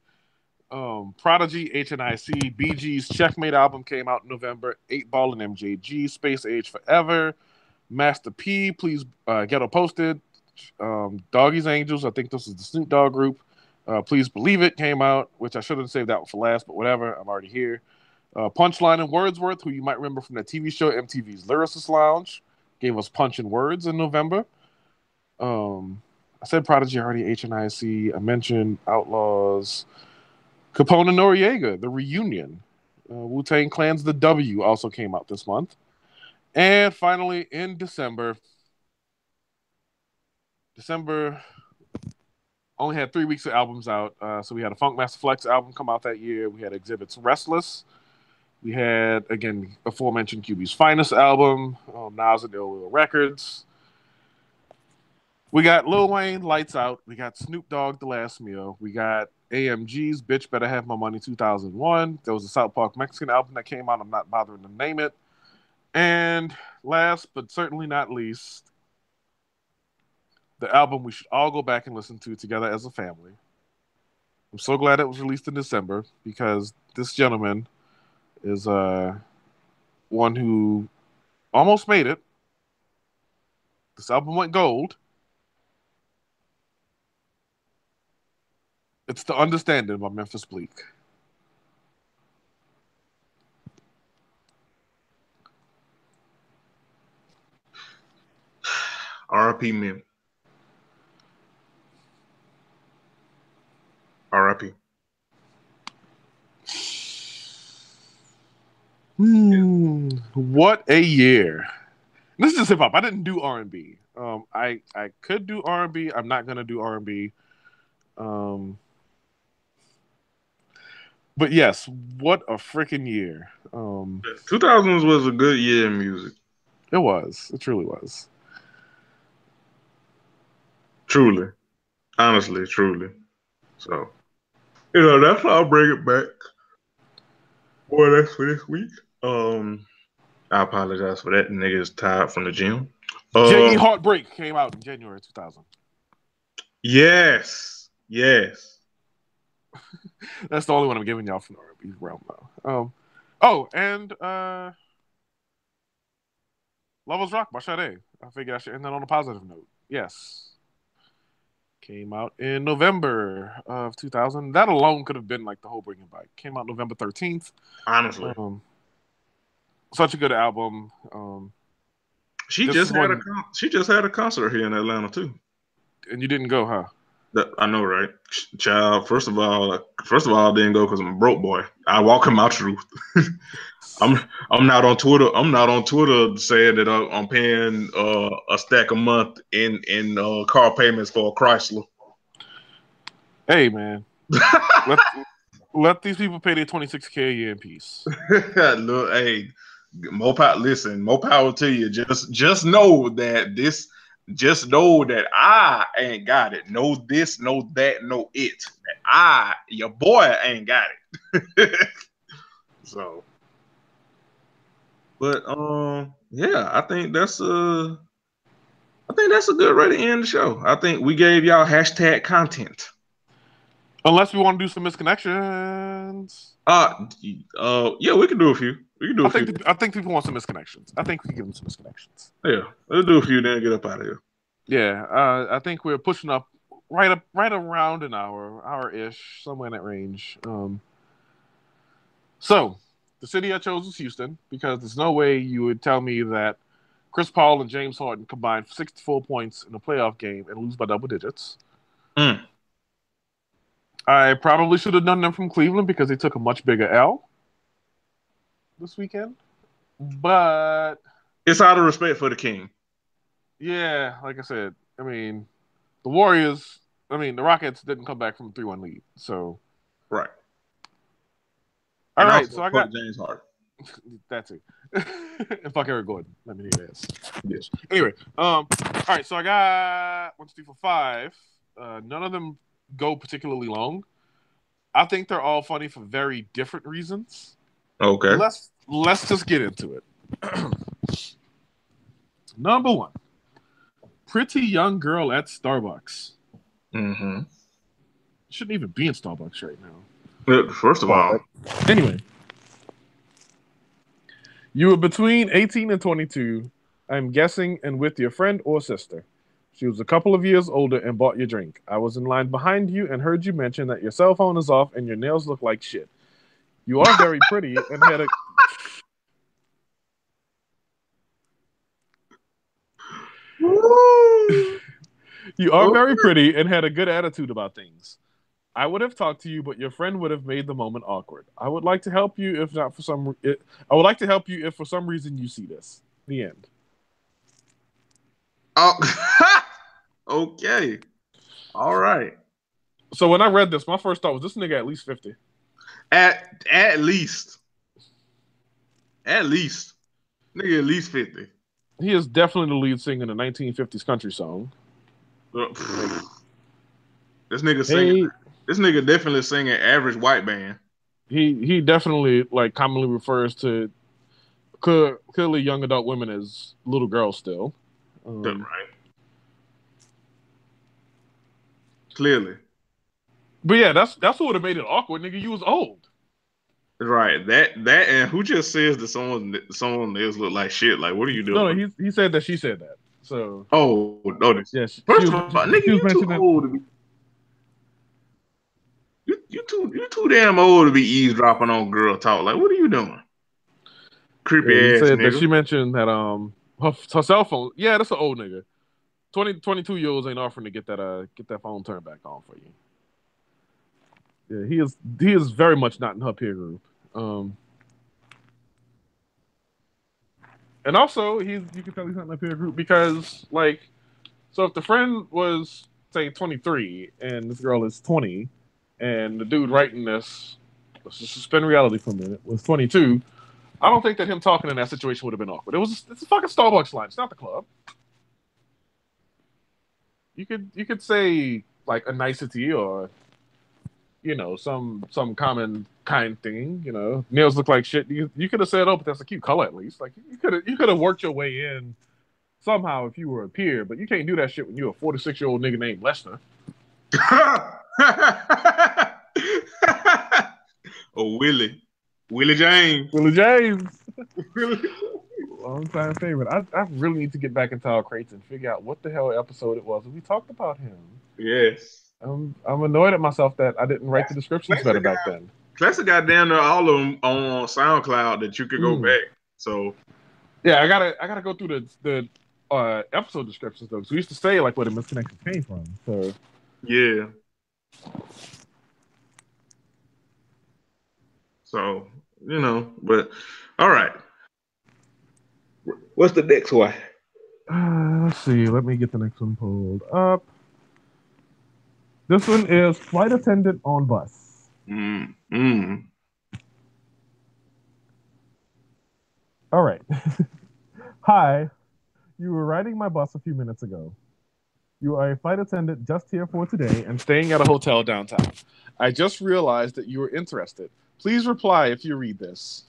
Prodigy, HNIC, BG's Checkmate album came out in November. 8 Ball and MJG, Space Age Forever. Master P, Please Ghetto Posted. Doggy's Angels, I think this is the Snoop Dogg group. Please Believe It came out, which I should have saved that one for last, but whatever. I'm already here. Punchline and Wordsworth, who you might remember from that TV show MTV's Lyricist Lounge, gave us Punch and Words in November. I said Prodigy already, HNIC. I mentioned Outlaws. Capone and Noriega, The Reunion. Wu-Tang Clan's The W also came out this month. And finally, in December only had 3 weeks of albums out. So we had a Funkmaster Flex album come out that year. We had Exhibit's Restless. We had, again, aforementioned QB's Finest album, Nas and Ill Will Records. We got Lil Wayne, Lights Out. We got Snoop Dogg, The Last Meal. We got AMG's Bitch Better Have My Money 2001. There was a South Park Mexican album that came out. I'm not bothering to name it. And last but certainly not least, the album we should all go back and listen to together as a family. I'm so glad it was released in December because this gentleman is one who almost made it. This album went gold. It's The Understanding by Memphis Bleek. R.I.P. Mem. R.I.P. What a year. This is just hip hop. I didn't do R&B. I could do R&B. I'm not gonna do R&B. But yes, what a freaking year. 2000s was a good year in music. It was. It truly was. Truly. Honestly, truly. So, that's how I'll bring it back. Boy, that's for this week. I apologize for that. Nigga is tired from the gym. J.E. Heartbreak came out in January 2000. Yes. That's the only one I'm giving y'all from the R&B realm, though. And Lovers Rock by Sade. I figured I should end that on a positive note. Yes. Came out in November of 2000. That alone could have been like the whole Bringing Back. Came out November 13th. Honestly. Such a good album. She just had a concert here in Atlanta too. And you didn't go, huh? I know, right? Child, first of all, I didn't go because I'm a broke boy. I walk in my truth. I'm not on Twitter. I'm not on Twitter saying that I'm paying a stack a month in car payments for a Chrysler. Hey, man, let these people pay their $26K a year in peace. Look, hey, more power to you. Just know that this. Just know that I ain't got it. Know this, know that, know it. That your boy, ain't got it. So, but yeah, I think that's a good way to end the show. I think we gave y'all hashtag content. Unless we want to do some misconnections. Yeah, we can do a few. I think people want some misconnections. I think we can give them some misconnections. Yeah, let's do a few, then get up out of here. Yeah, I think we're pushing up right around an hour-ish, somewhere in that range. So the city I chose is Houston because there's no way you would tell me that Chris Paul and James Harden combined for 64 points in a playoff game and lose by double digits. I probably should have done them from Cleveland because they took a much bigger L this weekend. But it's out of respect for the king. Yeah, like I said, I mean, the Rockets didn't come back from a 3-1 lead. So right. All right, so I got James Harden. That's it. And fuck Eric Gordon. Let me hear this. Yes. Anyway, all right, so I got 1, 2, 3, 4, 5. None of them go particularly long. I think they're all funny for very different reasons. Okay. Let's just get into it. Number 1. Pretty young girl at Starbucks. Mm-hmm. Shouldn't even be in Starbucks right now. First of all. Anyway. You were between 18 and 22, I'm guessing, and with your friend or sister. She was a couple of years older and bought your drink. I was in line behind you and heard you mention that your cell phone is off and your nails look like shit. You are very pretty and had a... You are very pretty and had a good attitude about things. I would have talked to you, but your friend would have made the moment awkward. I would like to help you if for some reason you see this. The end. Oh, okay. All right. So when I read this, my first thought was this nigga at least 50. At least. Nigga at least 50. He is definitely the lead singer in a 1950s country song. This nigga singing. This nigga definitely singing average white band. He definitely like commonly refers to clearly young adult women as little girls still. Right. Clearly. But yeah, that's what would have made it awkward, nigga. You was old. Right. That and who just says that someone else look like shit? Like, what are you doing? No, he said that she said that. So notice. Yeah, first of all, nigga, you too old to be. You too damn old to be eavesdropping on girl talk. Like, what are you doing? Creepy ass said nigga. That she mentioned that her cell phone. Yeah, that's an old nigga. 22-year-olds ain't offering to get that phone turned back on for you. Yeah, he is very much not in her peer group. And also you can tell he's not in the peer group because so if the friend was say 23 and this girl is 20 and the dude writing this, let's just suspend reality for a minute, was 22, I don't think that him talking in that situation would have been awkward. It's a fucking Starbucks line. It's not the club. You could say like a nicety or some common kind thing. Nails look like shit. You could have said, oh, but that's a cute color at least. Like you could have worked your way in somehow if you were a peer, but you can't do that shit when you're a 46-year-old nigga named Lester. Oh, Willie James. Willie James. Long-time favorite. I really need to get back into our crates and figure out what the hell episode it was. We talked about him. Yes. I'm annoyed at myself that I didn't write the descriptions better back then. Classic got down there all of them on SoundCloud that you could go back. So yeah, I gotta go through the episode descriptions though. So we used to say like where the misconnections came from. So yeah. So but all right. What's the next one? Let's see. Let me get the next one pulled up. This one is flight attendant on bus. All right. Hi. You were riding my bus a few minutes ago. You are a flight attendant just here for today and staying at a hotel downtown. I just realized that you were interested. Please reply if you read this.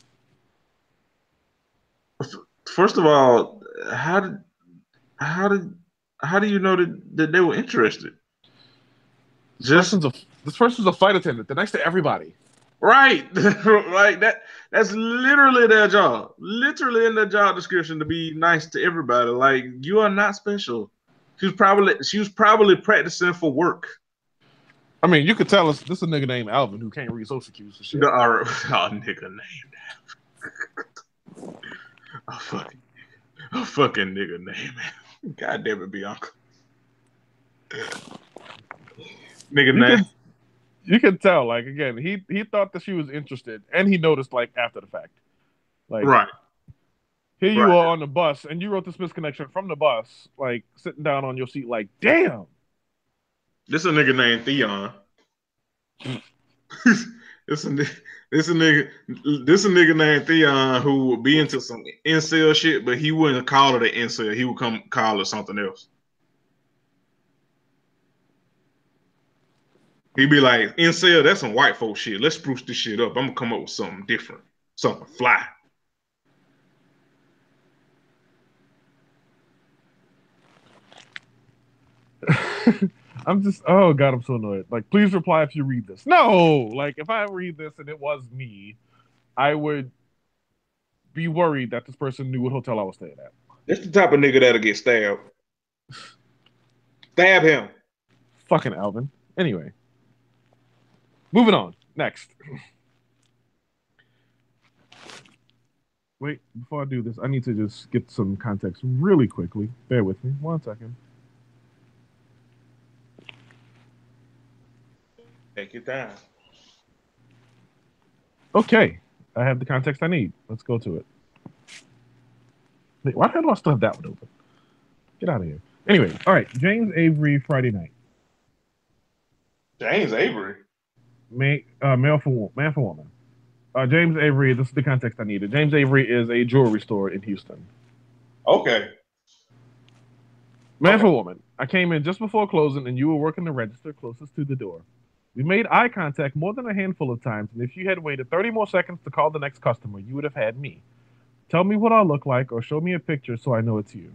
First of all, how do you know that they were interested? This person's a flight attendant. They're next to everybody. Right. Like that's literally their job. Literally in their job description to be nice to everybody. Like, you are not special. She was probably practicing for work. I mean, you could tell us this is a nigga named Alvin who can't read social cues and shit. Nigga named a fucking nigga name. God damn it, Bianca. Nigga name. You can tell, like, again, he thought that she was interested, and he noticed, like, after the fact. Like, right. Here you are on the bus, and you wrote this misconnection from the bus, like, sitting down on your seat, like, damn. This a nigga named Theon. This a nigga named Theon who would be into some incel shit, but he wouldn't call it an incel. He would call it something else. He'd be like, incel, that's some white folk shit. Let's spruce this shit up. I'm gonna come up with something different, something fly. I'm just, oh God, I'm so annoyed. Like, please reply if you read this. No! Like, if I read this and it was me, I would be worried that this person knew what hotel I was staying at. That's the type of nigga that'll get stabbed. Stab him. Fucking Alvin. Anyway. Moving on. Next. Wait, before I do this, I need to just get some context really quickly. Bear with me. 1 second. Take your time. Okay. I have the context I need. Let's go to it. Wait, why the hell do I still have that one open? Get out of here. Anyway, all right. James Avery, Friday night. James Avery? Man for woman. James Avery, this is the context I needed. James Avery is a jewelry store in Houston. Okay. Man for woman. I came in just before closing and you were working the register closest to the door. We made eye contact more than a handful of times, and if you had waited 30 more seconds to call the next customer, you would have had me. Tell me what I look like or show me a picture so I know it's you.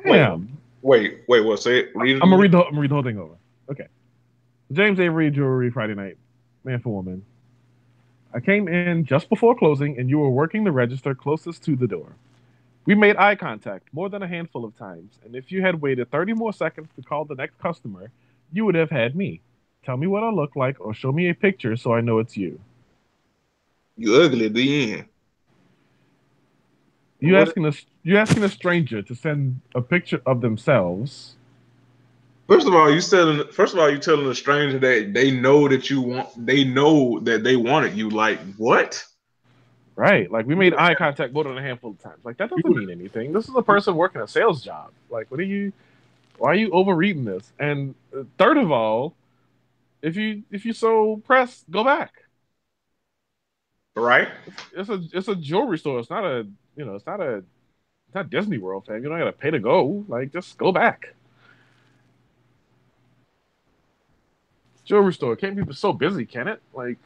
Damn. Wait, what? Say it. I'm gonna read the whole thing over. Okay. James Avery, jewelry, Friday night. Man for woman. I came in just before closing, and you were working the register closest to the door. We made eye contact more than a handful of times, and if you had waited 30 more seconds to call the next customer, you would have had me. Tell me what I look like or show me a picture so I know it's you. You ugly at the end. You asking a stranger to send a picture of themselves. First of all, you telling a stranger that they know that they wanted you. Like, what? Right. Like, we made eye contact more than a handful of times. Like, that doesn't mean anything. This is a person working a sales job. Like, why are you overreading this? And third of all, if you so pressed, go back. Right. It's a jewelry store. It's not Disney World, fam. You don't gotta pay to go. Like, just go back. Jewelry store can't be so busy, can it? Like,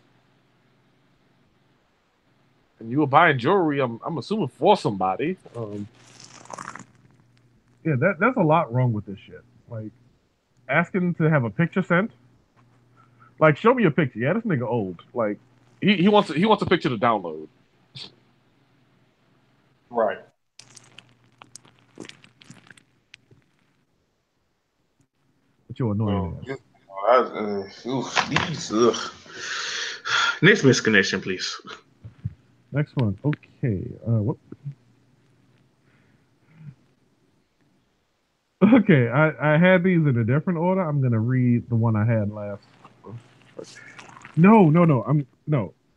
and you were buying jewelry. I'm assuming for somebody. Yeah, that's a lot wrong with this shit. Like, asking to have a picture sent. Like, show me a picture. Yeah, this nigga old. Like, he wants a picture to download. Right. But you're annoying. Next misconnection, please. Next one. Okay. What? Okay, I had these in a different order. I'm gonna read the one I had last. No. I'm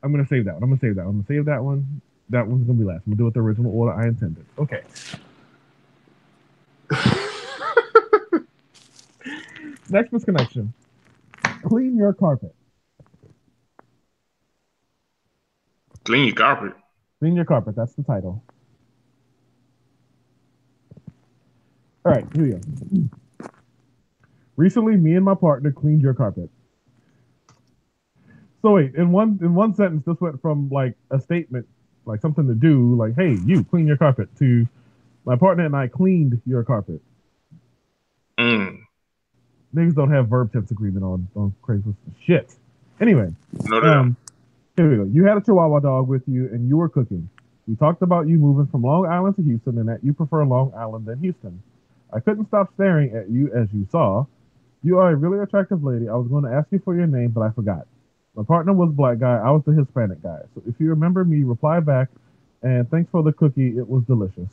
gonna save that one. I'm gonna save that one. I'm gonna save that one. That one's gonna be last. I'm gonna do it the original order I intended. Okay. Next misconnection. Clean your carpet. Clean your carpet. Clean your carpet. That's the title. All right, here we go. Recently, me and my partner cleaned your carpet. So wait, in one sentence, this went from like a statement, like something to do, like "Hey, you clean your carpet," to my partner and I cleaned your carpet. Niggas don't have verb tense agreement on Craigslist. Shit. Anyway, here we go. You had a Chihuahua dog with you, and you were cooking. We talked about you moving from Long Island to Houston, and that you prefer Long Island than Houston. I couldn't stop staring at you as you saw. You are a really attractive lady. I was going to ask you for your name, but I forgot. My partner was black guy. I was the Hispanic guy. So if you remember me, reply back. And thanks for the cookie. It was delicious.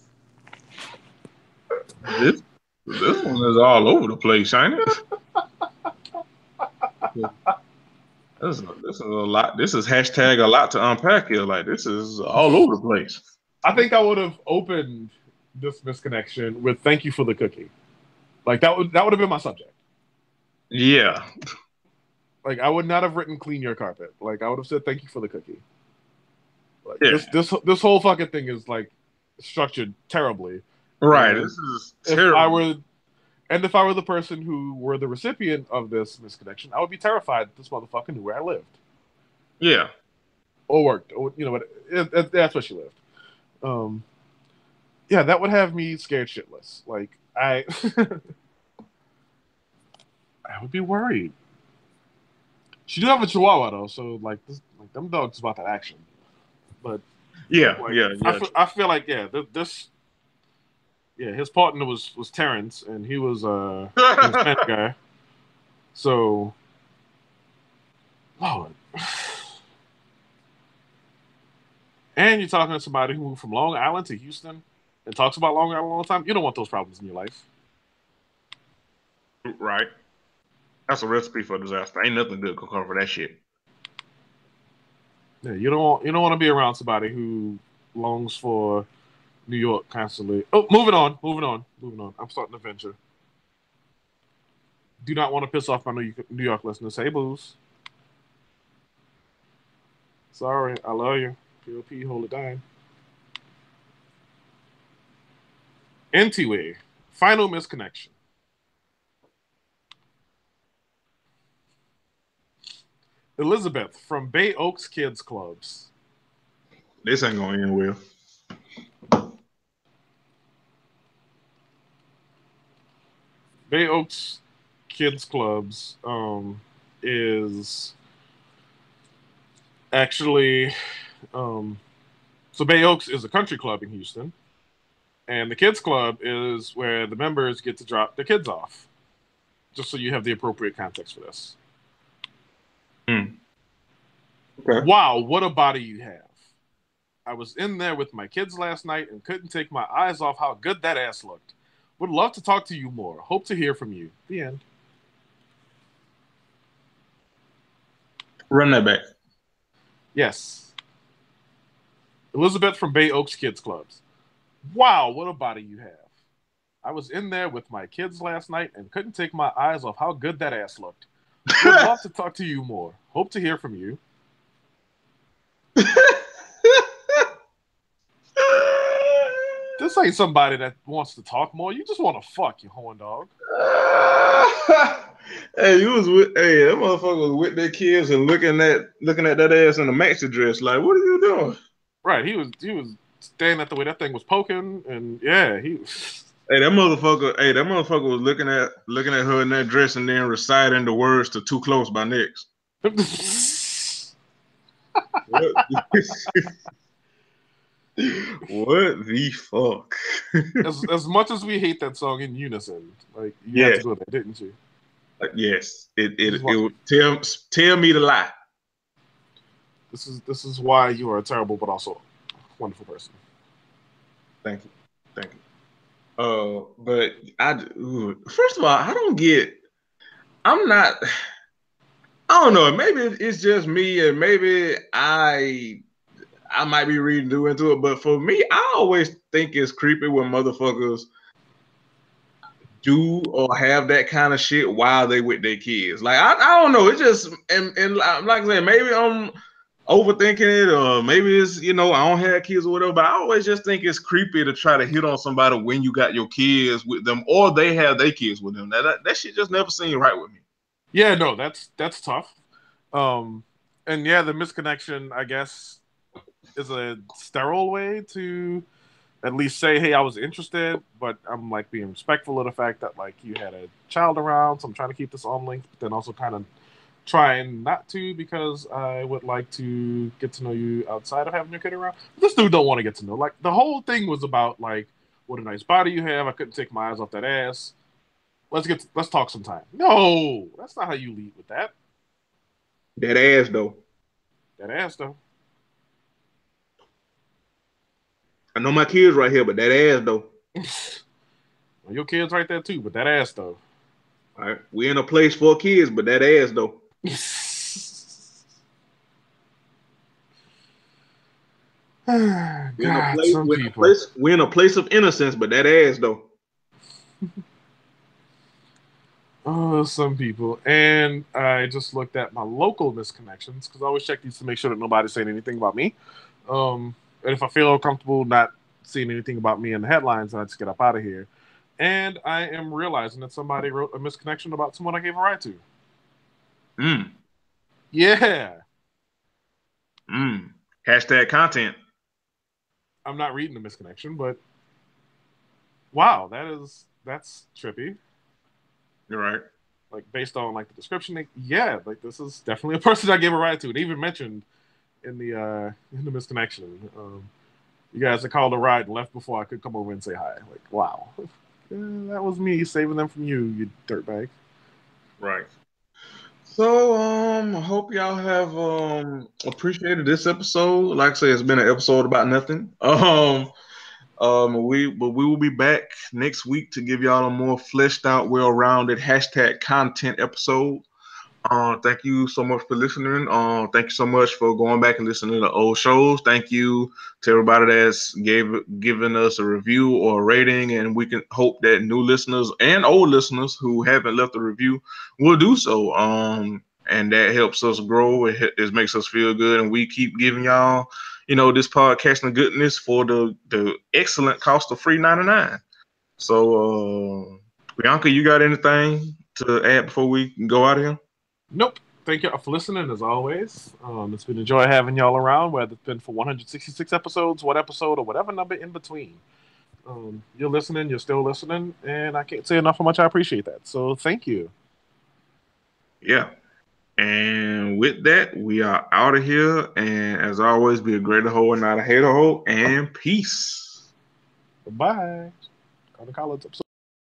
This one is all over the place, ain't it? This is a lot. This is hashtag a lot to unpack here. Like this is all over the place. I think I would have opened this misconnection with "Thank you for the cookie." Like that would have been my subject. Yeah. Like I would not have written "Clean your carpet." Like I would have said "Thank you for the cookie." Like yeah. This whole fucking thing is like structured terribly. Right. And this is terrible. If I were the person who were the recipient of this misconnection, I would be terrified that this motherfucker knew where I lived. Yeah. Or worked. Or, you know what? That's where she lived. Yeah, that would have me scared shitless. Like, I would be worried. She do have a Chihuahua, though, so, like, them dogs about that action. But, yeah, like, yeah. I feel like, his partner was Terrence, and he was a Hispanic guy. So, Lord. And you're talking to somebody who moved from Long Island to Houston and talks about Long Island all the time. You don't want those problems in your life. Right. That's a recipe for disaster. Ain't nothing good gonna come for that shit. Yeah, you don't want to be around somebody who longs for New York constantly. Oh, moving on. I'm starting to venture. Do not want to piss off my New York listeners. Hey, booze. Sorry, I love you. POP, hold it down. Anyway, final misconnection. Elizabeth from Bay Oaks Kids Clubs. This ain't gonna end well. Bay Oaks Kids Clubs is actually so Bay Oaks is a country club in Houston, and the Kids Club is where the members get to drop their kids off. Just so you have the appropriate context for this. Okay. Wow, what a body you have. I was in there with my kids last night and couldn't take my eyes off how good that ass looked. Would love to talk to you more. Hope to hear from you. The end. Run that back. Yes. Elizabeth from Bay Oaks Kids Clubs. Wow, what a body you have. I was in there with my kids last night and couldn't take my eyes off how good that ass looked. Would love to talk to you more. Hope to hear from you. This ain't somebody that wants to talk more. You just want to fuck, you horn dog. Hey, that motherfucker was with their kids and looking at that ass in a maxi dress. Like, what are you doing? Right, he was staring at the way that thing was poking, and yeah, he. Hey, that motherfucker was looking at her in that dress and then reciting the words to "Too Close" by Nyx. What the fuck? As much as we hate that song in unison, like you had to Yes, go there, didn't you? yes. This is It why. would tell me to lie. This is why you are a terrible but also wonderful person. Thank you, thank you. But first of all, I don't get. I'm not. I don't know. Maybe it's just me, and maybe I might be reading too into it. But for me, I always think it's creepy when motherfuckers do or have that kind of shit while they with their kids. Like I don't know. It just and like I said, maybe I'm overthinking it, or maybe it's I don't have kids or whatever. But I always just think it's creepy to try to hit on somebody when you got your kids with them, or they have their kids with them. That shit just never seemed right with me. Yeah, no, that's tough. Um, and yeah, the misconnection, I guess, is a sterile way to at least say, "Hey, I was interested," but I'm like being respectful of the fact that like you had a child around, so I'm trying to keep this on link, but then also kind of trying not to because I would like to get to know you outside of having your kid around. This dude don't want to get to know. Like the whole thing was about like what a nice body you have. I couldn't take my eyes off that ass. Let's talk sometime. No, that's not how you lead with that. That ass though. That ass though. I know my kids right here, but that ass though. Well, your kid's right there too, but that ass though. All right, we in a place for kids, but that ass though. God, some people. We're in a place of innocence, but that ass though. Oh, some people. And I just looked at my local misconnections because I always check these to make sure that nobody's saying anything about me. And if I feel uncomfortable not seeing anything about me in the headlines, I just get up out of here. And I am realizing that somebody wrote a misconnection about someone I gave a ride to. Mm. Yeah. Hashtag content. I'm not reading the misconnection, but wow, that's trippy. You're right. Like based on like the description, yeah, like this is definitely a person I gave a ride to. They even mentioned in the misconnection, you guys are called a ride and left before I could come over and say hi. Like wow, that was me saving them from you dirtbag. Right. So I hope y'all have appreciated this episode. Like I said, it's been an episode about nothing. We will be back next week to give y'all a more fleshed out, well-rounded hashtag content episode. Thank you so much for listening. Thank you so much for going back and listening to old shows. Thank you to everybody that's given us a review or a rating, and we can hope that new listeners and old listeners who haven't left a review will do so. And that helps us grow. It makes us feel good, and we keep giving y'all, this podcasting goodness for the excellent cost of $3.99. So, Bianca, you got anything to add before we go out of here? Nope. Thank y'all for listening as always. It's been a joy having y'all around, whether it's been for 166 episodes, one episode, or whatever number in between. You're listening, you're still listening, and I can't say enough how much I appreciate that. So thank you. Yeah. And with that, we are out of here. And as always, be a greater hoe and not a hater hoe. And peace. Bye. Carter Collins episode.